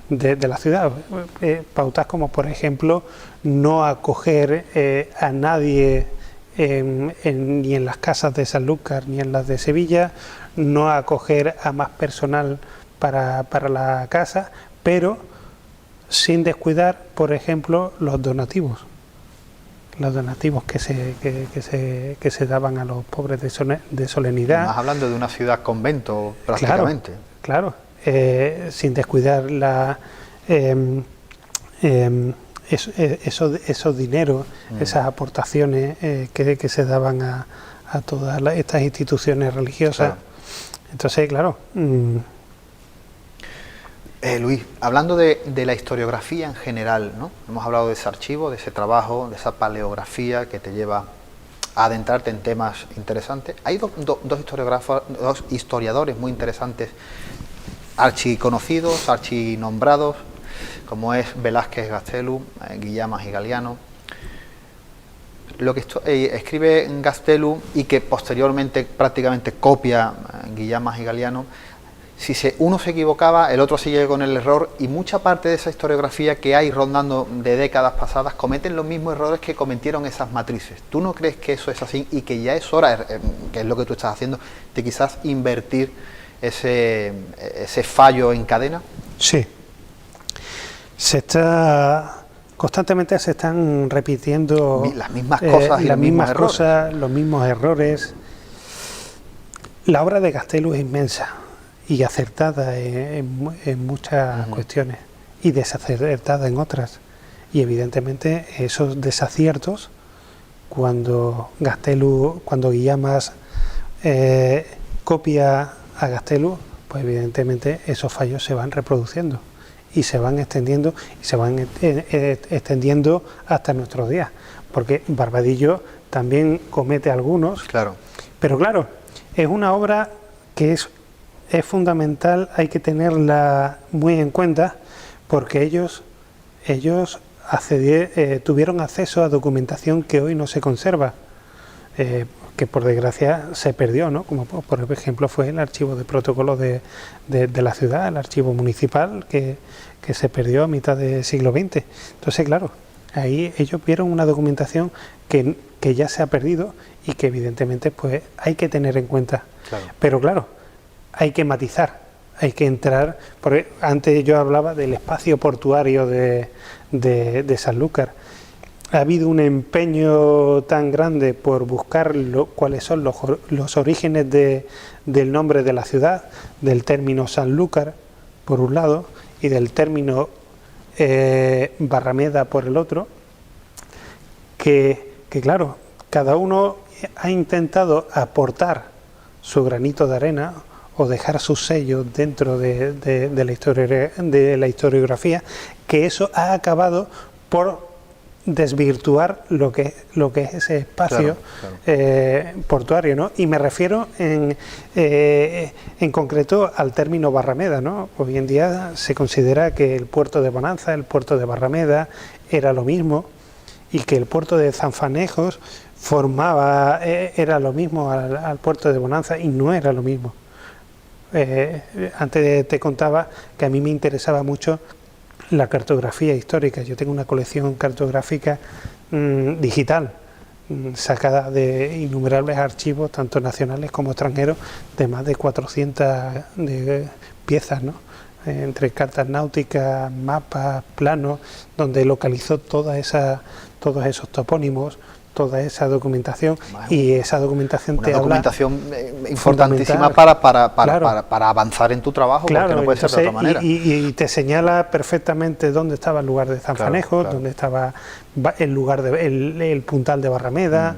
la ciudad. Pautas como, por ejemplo, no acoger a nadie ni en las casas de Sanlúcar ni en las de Sevilla, no acoger a más personal para la casa, pero sin descuidar, por ejemplo, los donativos que se daban a los pobres de solemnidad. Más hablando de una ciudad convento prácticamente. Claro, sin descuidar esos dineros, esas aportaciones que se daban a todas estas instituciones religiosas. Claro. Entonces, claro. Luis, hablando de la historiografía en general, ¿no? Hemos hablado de ese archivo, de ese trabajo, de esa paleografía que te lleva a adentrarte en temas interesantes. Hay dos historiadores muy interesantes, archiconocidos, archinombrados, como es Velázquez Gastelu, Guillamas y Galiano. Lo que escribe Gastelu y que posteriormente prácticamente copia Guillamas y Galiano, si uno se equivocaba, el otro sigue con el error, y mucha parte de esa historiografía que hay rondando de décadas pasadas cometen los mismos errores que cometieron esas matrices. ¿Tú no crees que eso es así y que ya es hora, que es lo que tú estás haciendo, de quizás invertir ese fallo en cadena? Sí. Constantemente se están repitiendo las mismas cosas y los mismos errores. La obra de Gastelu es inmensa y acertada en muchas cuestiones y desacertada en otras. Y evidentemente esos desaciertos, cuando Guillamas copia a Gastelu, pues evidentemente esos fallos se van reproduciendo y se van extendiendo hasta nuestros días, porque Barbadillo también comete algunos. Claro. Pero claro, es una obra que es fundamental, hay que tenerla muy en cuenta, porque ellos tuvieron acceso a documentación que hoy no se conserva, que por desgracia se perdió, ¿no? Como por ejemplo fue el archivo de protocolos de la ciudad, el archivo municipal que se perdió a mitad del siglo XX. Entonces, claro, ahí ellos vieron una documentación que ya se ha perdido y que evidentemente pues hay que tener en cuenta. Claro. Pero claro, hay que matizar, hay que entrar, porque antes yo hablaba del espacio portuario de Sanlúcar. Ha habido un empeño tan grande por buscar cuáles son los orígenes del nombre de la ciudad, del término Sanlúcar por un lado y del término Barrameda por el otro, que claro, cada uno ha intentado aportar su granito de arena o dejar su sello dentro de la historiografía, que eso ha acabado por desvirtuar lo que es ese espacio portuario, ¿no? Y me refiero en concreto al término Barrameda, ¿no? Hoy en día se considera que el puerto de Bonanza, el puerto de Barrameda era lo mismo, y que el puerto de Zanfanejos era lo mismo al puerto de Bonanza, y no era lo mismo. Antes te contaba que a mí me interesaba mucho la cartografía histórica. Yo tengo una colección cartográfica digital, sacada de innumerables archivos, tanto nacionales como extranjeros, de más de 400 piezas, ¿no? Entre cartas náuticas, mapas, planos, donde localizó todos esos topónimos, toda esa documentación, y esa documentación te habla... Una documentación importantísima para avanzar en tu trabajo, claro, porque no puede ser de otra manera. Y te señala perfectamente dónde estaba el lugar de Zanfanejos, dónde estaba el lugar el puntal de Barrameda,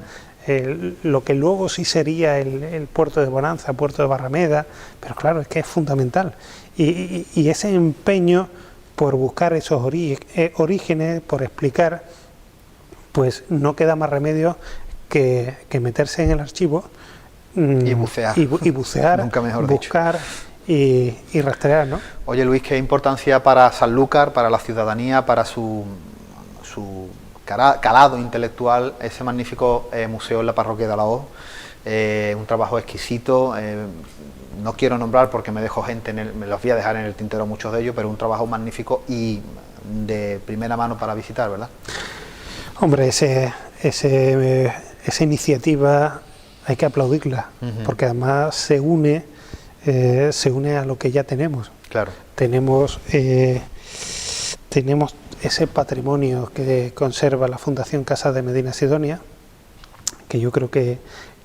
lo que luego sí sería el puerto de Bonanza, puerto de Barrameda, pero claro, es que es fundamental. Y ese empeño por buscar esos orígenes, por explicar, pues no queda más remedio que meterse en el archivo y bucear, nunca mejor buscar y rastrear, ¿no? Oye, Luis, ¿qué importancia para Sanlúcar, para la ciudadanía, para su calado intelectual ese magnífico museo en la parroquia de Alao? Un trabajo exquisito, no quiero nombrar porque me dejo gente, me los voy a dejar en el tintero muchos de ellos, pero un trabajo magnífico y de primera mano para visitar, ¿verdad? Hombre, esa iniciativa hay que aplaudirla, porque además se une a lo que ya tenemos. Claro. Tenemos ese patrimonio que conserva la Fundación Casa de Medina Sidonia, que yo creo que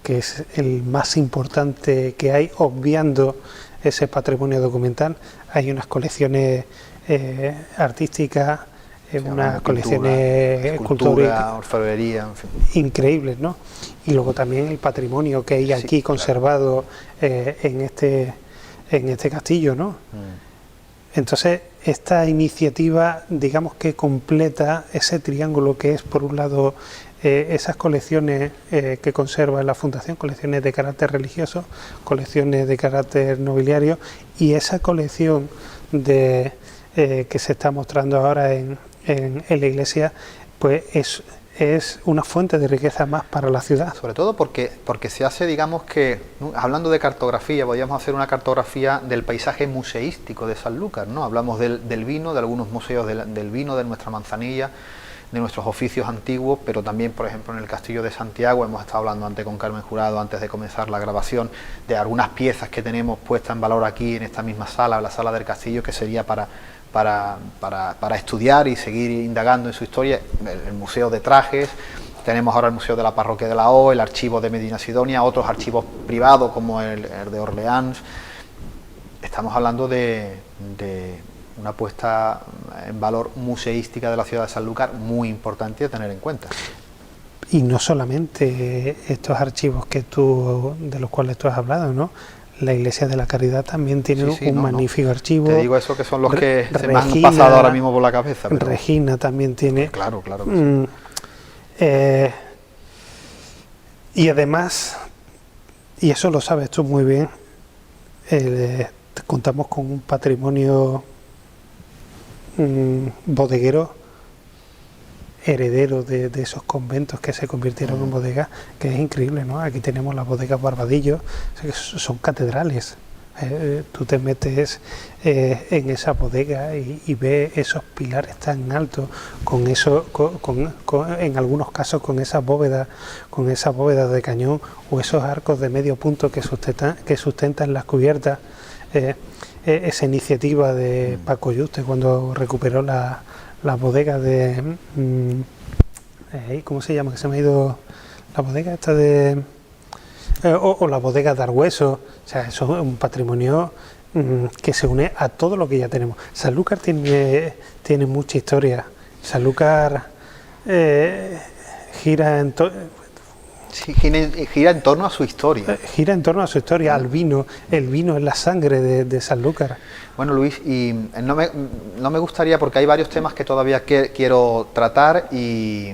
es el más importante que hay, obviando ese patrimonio documental. Hay unas colecciones artísticas, unas colecciones escultura, orfebrería, en fin, increíbles, ¿no? Y luego también el patrimonio que hay aquí conservado en este castillo, ¿no? Entonces, esta iniciativa, digamos que completa ese triángulo que es, por un lado, esas colecciones que conserva la Fundación, colecciones de carácter religioso, colecciones de carácter nobiliario, y esa colección que se está mostrando ahora en la iglesia, pues es una fuente de riqueza más para la ciudad. Sobre todo porque se hace, digamos que, hablando de cartografía, podríamos hacer una cartografía del paisaje museístico de Sanlúcar, ¿no? Hablamos del vino, de algunos museos del vino, de nuestra manzanilla, de nuestros oficios antiguos, pero también, por ejemplo, en el Castillo de Santiago, hemos estado hablando antes con Carmen Jurado, antes de comenzar la grabación, de algunas piezas que tenemos puestas en valor aquí, en esta misma sala, la sala del castillo, que sería para estudiar y seguir indagando en su historia. El Museo de Trajes, tenemos ahora el Museo de la Parroquia de Alao, el Archivo de Medina Sidonia, otros archivos privados como el de Orleans. Estamos hablando de una puesta en valor museística de la ciudad de Sanlúcar muy importante a tener en cuenta. Y no solamente estos archivos de los cuales tú has hablado, ¿no? La Iglesia de la Caridad también tiene un magnífico archivo. Te digo eso, que son los que se me han pasado ahora mismo por la cabeza. Pero... Regina también tiene... Claro que sí. Y además, y eso lo sabes tú muy bien, contamos con un patrimonio bodeguero heredero de esos conventos que se convirtieron en bodegas, que es increíble, ¿no? Aquí tenemos las bodegas Barbadillo, o sea, que son catedrales. Tú te metes en esa bodega y ves esos pilares tan altos, con eso, en algunos casos con esas bóvedas de cañón, o esos arcos de medio punto que sustentan las cubiertas. Esa iniciativa de Paco Yuste cuando recuperó la bodega de... ¿cómo se llama? Que se me ha ido la bodega esta de... o la bodega de Argüeso. O sea, eso es un patrimonio que se une a todo lo que ya tenemos. Sanlúcar tiene mucha historia. Sanlúcar gira en torno a su historia. Gira en torno a su historia, al vino. El vino es la sangre de Sanlúcar. Bueno, Luis, y no me gustaría, porque hay varios temas que todavía quiero tratar, y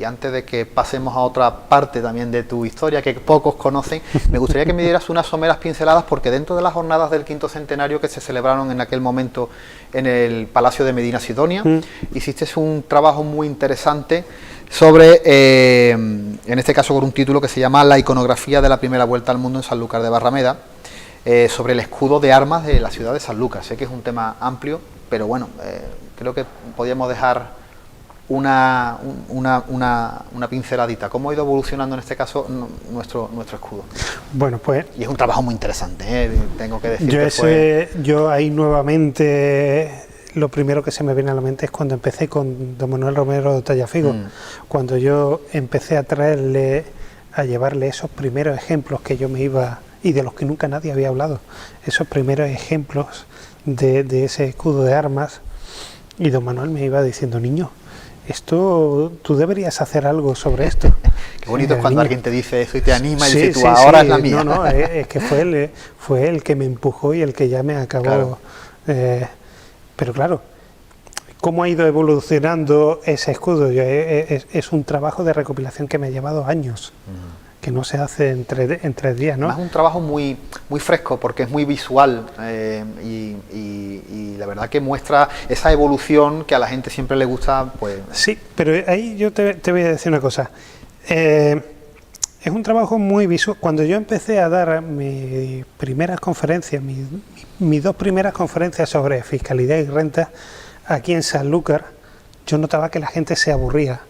antes de que pasemos a otra parte también de tu historia que pocos conocen, me gustaría que me dieras unas someras pinceladas, porque dentro de las jornadas del 5º centenario que se celebraron en aquel momento en el Palacio de Medina Sidonia, hiciste un trabajo muy interesante sobre, en este caso con un título que se llama La iconografía de la primera vuelta al mundo en Sanlúcar de Barrameda, sobre el escudo de armas de la ciudad de Sanlúcar. Sé que es un tema amplio, pero bueno, creo que podríamos dejar una pinceladita. ¿Cómo ha ido evolucionando en este caso nuestro escudo? Bueno, pues... Y es un trabajo muy interesante, tengo que decir. Yo ahí nuevamente, lo primero que se me viene a la mente es cuando empecé con don Manuel Romero Tallafigo, cuando yo empecé a llevarle esos primeros ejemplos que yo me iba, y de los que nunca nadie había hablado, esos primeros ejemplos de ese escudo de armas, y don Manuel me iba diciendo: niño, tú deberías hacer algo sobre esto. Qué bonito es cuando alguien te dice eso y te anima y sí, dice tú, sí, ahora sí, es la mía. No, es que fue él que me empujó y el que ya me acabó. Claro. Pero claro, ¿cómo ha ido evolucionando ese escudo? Es un trabajo de recopilación que me ha llevado años. Que no se hace en 3 días, ¿no? Es un trabajo muy fresco porque es muy visual y la verdad que muestra esa evolución que a la gente siempre le gusta, pues... Sí, pero ahí yo te voy a decir una cosa. Es un trabajo muy visual. Cuando yo empecé a dar mis primeras conferencias, mis 2 primeras conferencias sobre fiscalidad y renta aquí en Sanlúcar, yo notaba que la gente se aburría.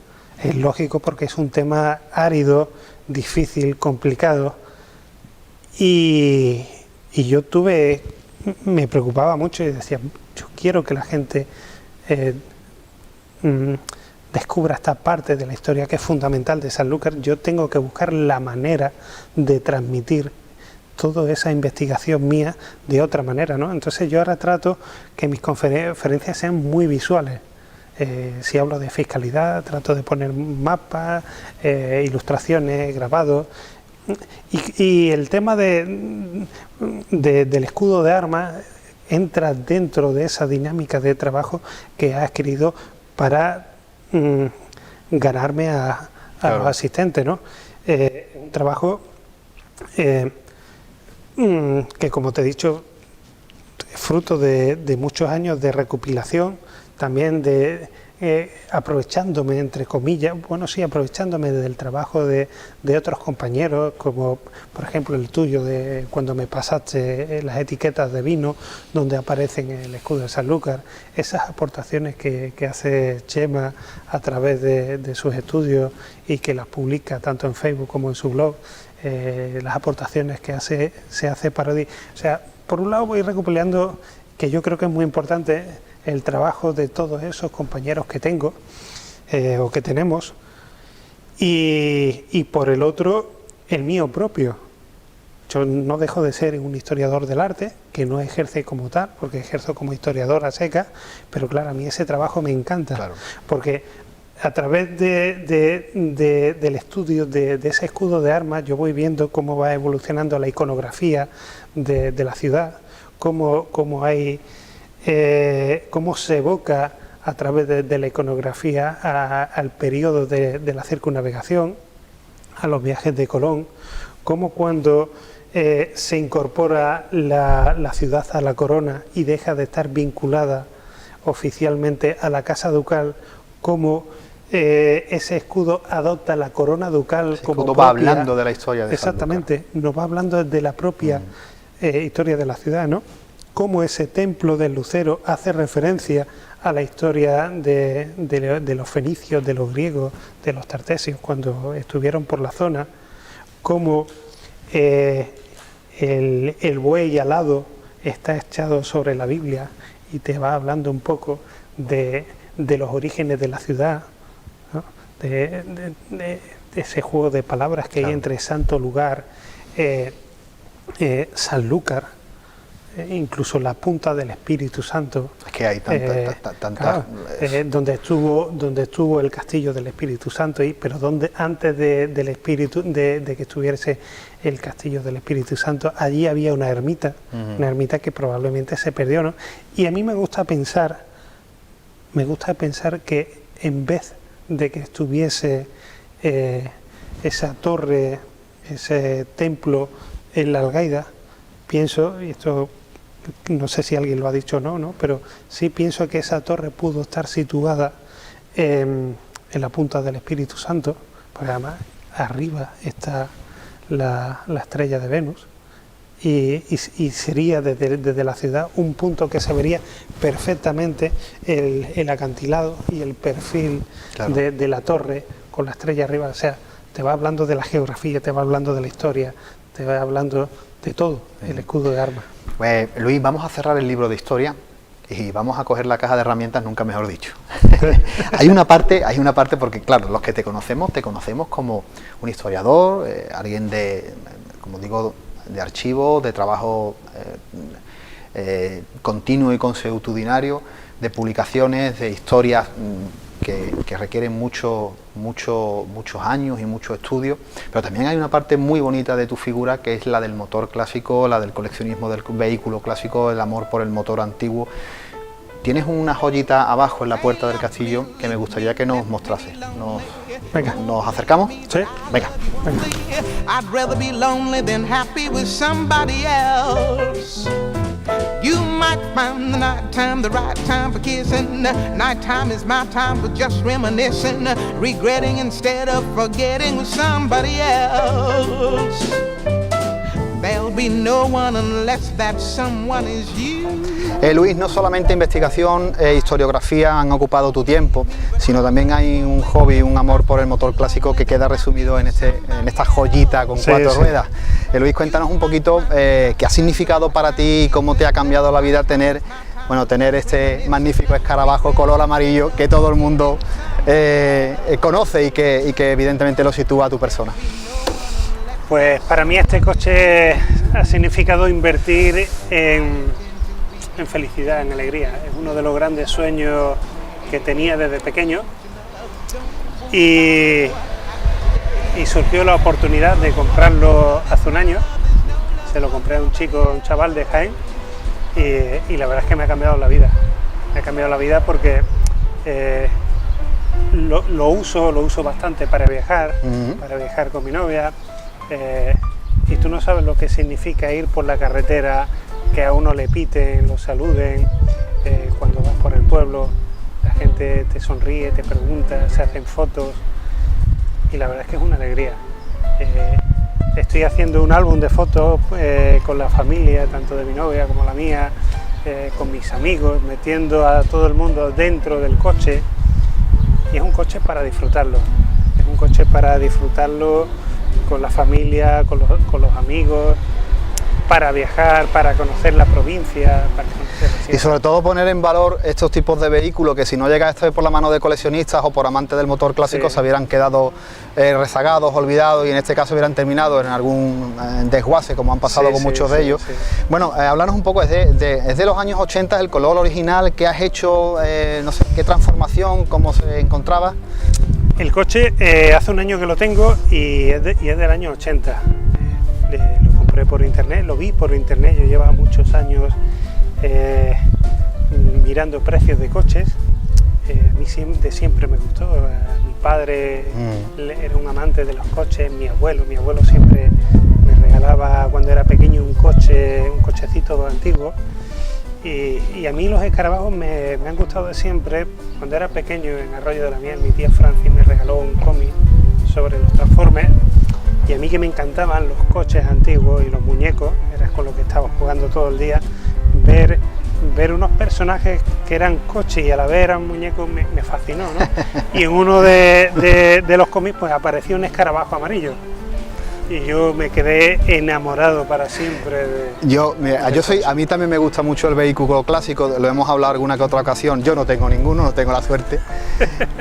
Es lógico porque es un tema árido, difícil, complicado, y yo me preocupaba mucho y decía: yo quiero que la gente descubra esta parte de la historia que es fundamental de Sanlúcar. Yo tengo que buscar la manera de transmitir toda esa investigación mía de otra manera, ¿no? Entonces yo ahora trato que mis conferencias sean muy visuales. Si hablo de fiscalidad, trato de poner mapas, ilustraciones, grabados. Y el tema del escudo de armas entra dentro de esa dinámica de trabajo que ha adquirido para ganarme a claro. Los asistentes, ¿no? Un trabajo que, como te he dicho, es fruto de muchos años de recopilación, también aprovechándome, entre comillas, aprovechándome del trabajo de otros compañeros, como por ejemplo el tuyo, de cuando me pasaste las etiquetas de vino, donde aparecen el escudo de Sanlúcar, esas aportaciones que hace Chema a través de sus estudios y que las publica tanto en Facebook como en su blog, las aportaciones que se hace para... O sea, por un lado voy recopilando, que yo creo que es muy importante, el trabajo de todos esos compañeros que tengo o que tenemos, y por el otro el mío propio. Yo no dejo de ser un historiador del arte, que no ejerce como tal, porque ejerzo como historiador a secas, pero claro, a mí ese trabajo me encanta, claro. Porque a través del estudio de ese escudo de armas yo voy viendo cómo va evolucionando la iconografía de la ciudad, cómo hay... cómo se evoca a través de la iconografía al periodo de la circunnavegación, a los viajes de Colón, cómo cuando se incorpora la ciudad a la corona y deja de estar vinculada oficialmente a la casa ducal, cómo ese escudo adopta la corona ducal ese como escudo propia. Va hablando de la historia de Exactamente, Sanlúcar. Nos va hablando de la propia historia de la ciudad, ¿no? Cómo ese templo del Lucero hace referencia a la historia de los fenicios, de los griegos, de los tartesios, cuando estuvieron por la zona, cómo el buey alado está echado sobre la Biblia y te va hablando un poco de los orígenes de la ciudad, ¿no? de ese juego de palabras que claro. Hay entre santo lugar, Sanlúcar, incluso la punta del Espíritu Santo. Es que hay tanta claro, donde estuvo el castillo del Espíritu Santo, pero antes del Espíritu, de que estuviese el castillo del Espíritu Santo, allí había una ermita, una ermita que probablemente se perdió, ¿no? Y a mí me gusta pensar que en vez de que estuviese esa torre, ese templo en la Algaida, pienso, y esto no sé si alguien lo ha dicho o no, pero sí pienso que esa torre pudo estar situada en en la punta del Espíritu Santo, porque además arriba está la estrella de Venus, y sería desde la ciudad un punto que se vería perfectamente el acantilado y el perfil, claro, de la torre con la estrella arriba. O sea, te va hablando de la geografía, te va hablando de la historia, te va hablando de todo, el escudo de armas. Pues Luis, vamos a cerrar el libro de historia y vamos a coger la caja de herramientas, nunca mejor dicho. hay una parte porque, claro, los que te conocemos como un historiador, alguien como digo, de archivo, de trabajo continuo y consuetudinario, de publicaciones, de historias que requieren muchos años y mucho estudio, pero también hay una parte muy bonita de tu figura, que es la del motor clásico, la del coleccionismo del vehículo clásico, el amor por el motor antiguo. Tienes una joyita abajo en la puerta del castillo que me gustaría que nos mostrase. ¿Nos acercamos? Sí. Venga. I'd rather be lonely than happy with somebody else. You might find the night time the right time for kissing. Nighttime is my time for just reminiscing, regretting instead of forgetting with somebody else. There'll be no one unless that someone is you. Luis, no solamente investigación e historiografía han ocupado tu tiempo, sino también hay un hobby, un amor por el motor clásico que queda resumido en esta joyita con cuatro ruedas. Luis, cuéntanos un poquito qué ha significado para ti y cómo te ha cambiado la vida tener este magnífico escarabajo color amarillo que todo el mundo conoce y que evidentemente lo sitúa a tu persona. Pues para mí este coche ha significado invertir en felicidad, en alegría. Es uno de los grandes sueños que tenía desde pequeño y surgió la oportunidad de comprarlo hace un año. Se lo compré a un chaval de Jaén y la verdad es que me ha cambiado la vida. Me ha cambiado la vida porque lo uso bastante para viajar con mi novia. Y tú no sabes lo que significa ir por la carretera, que a uno le piten, lo saluden, cuando vas por el pueblo, la gente te sonríe, te pregunta, se hacen fotos y la verdad es que es una alegría. Estoy haciendo un álbum de fotos con la familia, tanto de mi novia como la mía, con mis amigos, metiendo a todo el mundo dentro del coche, y es un coche para disfrutarlo, con la familia, con los amigos, para viajar, para conocer la provincia, para conocer la ciudad. Y sobre todo poner en valor estos tipos de vehículos que si no llega esto por la mano de coleccionistas o por amantes del motor clásico, se hubieran quedado rezagados, olvidados, y en este caso hubieran terminado en algún desguace, como han pasado con muchos de ellos. Bueno, háblanos un poco, es de los años 80 el color original, ¿qué has hecho? No sé, ¿qué transformación, cómo se encontraba? El coche hace un año que lo tengo y es del año 80. Lo compré por internet, lo vi por internet. Yo llevaba muchos años mirando precios de coches. A mí siempre me gustó. Mi padre era un amante de los coches, mi abuelo siempre me regalaba cuando era pequeño un cochecito antiguo. Y a mí los escarabajos me han gustado de siempre. Cuando era pequeño, en Arroyo de la Miel, mi tía Francis me regaló un cómic sobre los Transformers, y a mí que me encantaban los coches antiguos y los muñecos, era con lo que estaba jugando todo el día, ver unos personajes que eran coches y a la vez eran muñecos me fascinó, ¿no? Y en uno de los cómics pues apareció un escarabajo amarillo. Y yo me quedé enamorado para siempre a mí también me gusta mucho el vehículo clásico, lo hemos hablado alguna que otra ocasión. Yo no tengo ninguno, no tengo la suerte,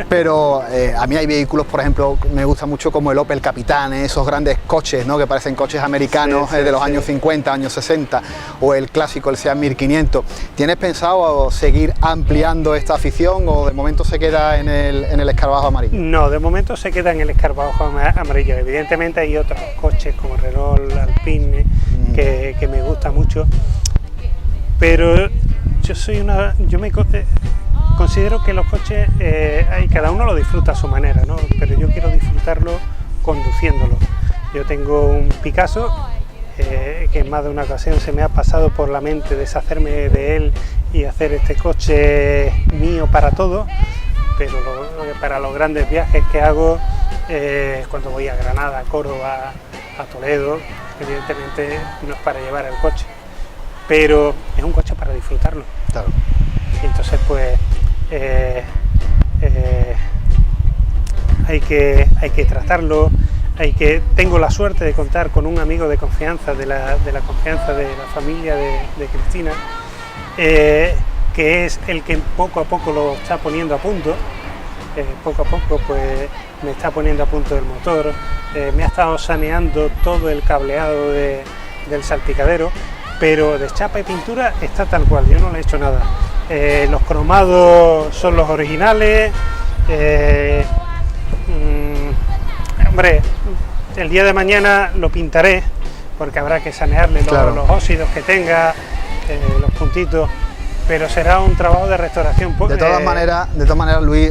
pero a mí hay vehículos, por ejemplo, me gusta mucho como el Opel Capitán, esos grandes coches, ¿no?, que parecen coches americanos de los años 50, años 60, o el clásico, el Seat 1500. ¿Tienes pensado seguir ampliando esta afición o de momento se queda en el escarabajo amarillo? No, de momento se queda en el escarabajo amarillo. Evidentemente hay otros coches como Renault, Alpine, que me gusta mucho, pero yo me considero que los coches cada uno lo disfruta a su manera, ¿no? Pero yo quiero disfrutarlo conduciéndolo. Yo tengo un Picasso que en más de una ocasión se me ha pasado por la mente deshacerme de él y hacer este coche mío para todo, pero para los grandes viajes que hago, cuando voy a Granada, a Córdoba, a Toledo, evidentemente no es para llevar el coche, pero es un coche para disfrutarlo. Claro. Y entonces pues hay que tratarlo, tengo la suerte de contar con un amigo de confianza, de la confianza de la familia de Cristina, que es el que poco a poco lo está poniendo a punto. Poco a poco pues me está poniendo a punto el motor, me ha estado saneando todo el cableado del salpicadero, pero de chapa y pintura está tal cual, yo no le he hecho nada. Los cromados son los originales. Hombre, el día de mañana lo pintaré porque habrá que sanearle los óxidos que tenga, los puntitos, pero será un trabajo de restauración. De todas maneras, Luis,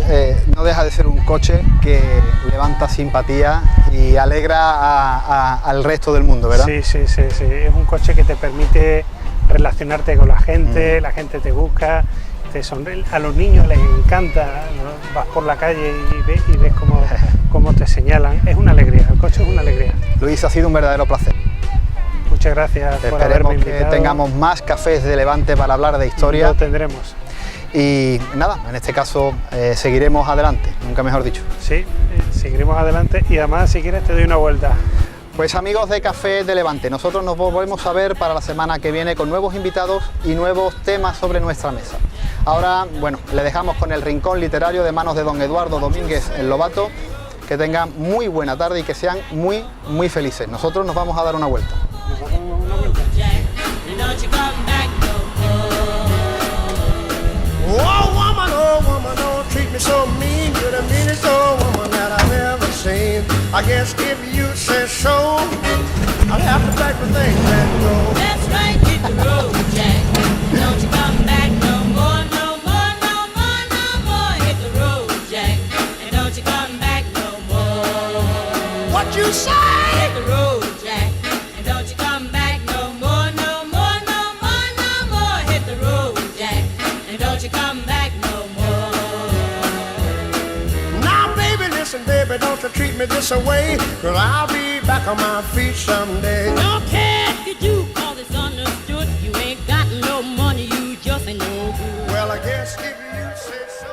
no deja de ser un coche que levanta simpatía y alegra al resto del mundo, ¿verdad? Sí, es un coche que te permite relacionarte con la gente te busca, te sonríe, a los niños les encanta, ¿no? Vas por la calle y ves cómo te señalan, es una alegría, el coche es una alegría. Luis, ha sido un verdadero placer. Muchas gracias por haberme invitado. Esperemos que tengamos más cafés de Levante para hablar de historia. Lo tendremos. Y nada, en este caso seguiremos adelante, nunca mejor dicho. Sí, seguiremos adelante y además si quieres te doy una vuelta. Pues amigos de Café de Levante, nosotros nos volvemos a ver para la semana que viene con nuevos invitados y nuevos temas sobre nuestra mesa. Ahora, bueno, le dejamos con el rincón literario de manos de don Eduardo Domínguez el Lobato. Que tengan muy buena tarde y que sean muy, muy felices. Nosotros nos vamos a dar una vuelta. Oh woman, don't treat me so mean. You're the meanest old woman that I've ever seen. I guess if you say so, I'll have to pack the things and go. That's right, hit the road, Jack. Don't you come back no more, no more, no more, no more. Hit the road, Jack, and don't you come back no more. What you say? Hit the road, Jack, and don't you come back no more, no more, no more, no more. Hit the road, Jack, and don't you come back no more. Now, baby, listen, baby, don't you treat me this away, 'cause I'll be back on my feet someday. Don't care if you do, 'cause it's understood. You ain't got no money, you just ain't no good. Well, I guess if you say so.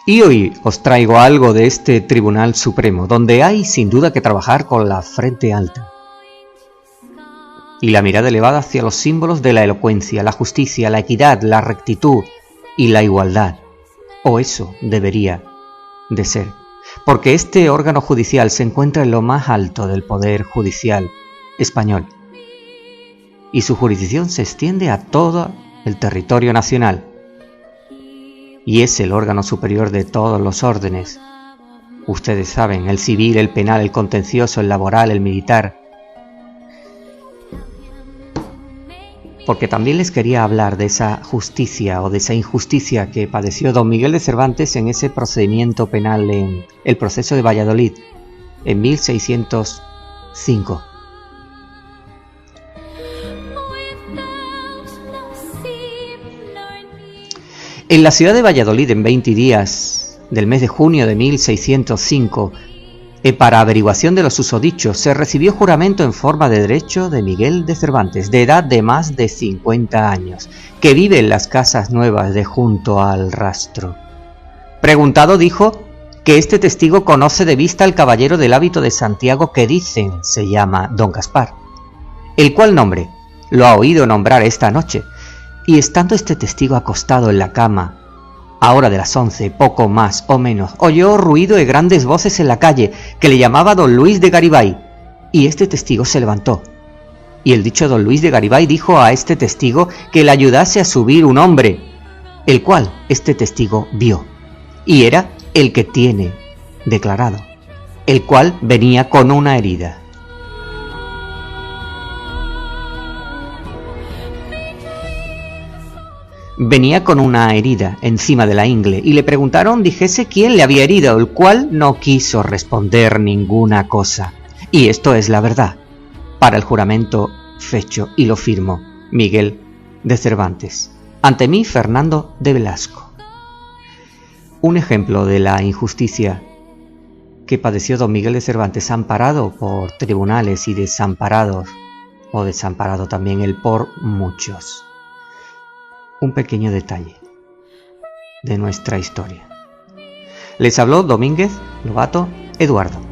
Y hoy os traigo algo de este Tribunal Supremo, donde hay sin duda que trabajar con la frente alta y la mirada elevada hacia los símbolos de la elocuencia, la justicia, la equidad, la rectitud y la igualdad. O eso debería de ser, porque este órgano judicial se encuentra en lo más alto del poder judicial español y su jurisdicción se extiende a todo el territorio nacional. Y es el órgano superior de todos los órdenes. Ustedes saben, el civil, el penal, el contencioso, el laboral, el militar. Porque también les quería hablar de esa justicia o de esa injusticia que padeció don Miguel de Cervantes en ese procedimiento penal en el proceso de Valladolid en 1605. En la ciudad de Valladolid, en 20 días del mes de junio de 1605, para averiguación de los susodichos, se recibió juramento en forma de derecho de Miguel de Cervantes, de edad de más de 50 años, que vive en las casas nuevas de junto al rastro. Preguntado dijo que este testigo conoce de vista al caballero del hábito de Santiago que dicen se llama don Gaspar, el cual nombre lo ha oído nombrar esta noche, y estando este testigo acostado en la cama, a hora de las 11, poco más o menos, oyó ruido de grandes voces en la calle, que le llamaba don Luis de Garibay, y este testigo se levantó. Y el dicho don Luis de Garibay dijo a este testigo que le ayudase a subir un hombre, el cual este testigo vio, y era el que tiene declarado, el cual venía con una herida. Venía con una herida encima de la ingle y le preguntaron dijese quién le había herido, el cual no quiso responder ninguna cosa. Y esto es la verdad. Para el juramento fecho y lo firmo Miguel de Cervantes. Ante mí, Fernando de Velasco. Un ejemplo de la injusticia que padeció don Miguel de Cervantes, amparado por tribunales y desamparado también él por muchos. Un pequeño detalle de nuestra historia. Les habló Domínguez Lobato Eduardo.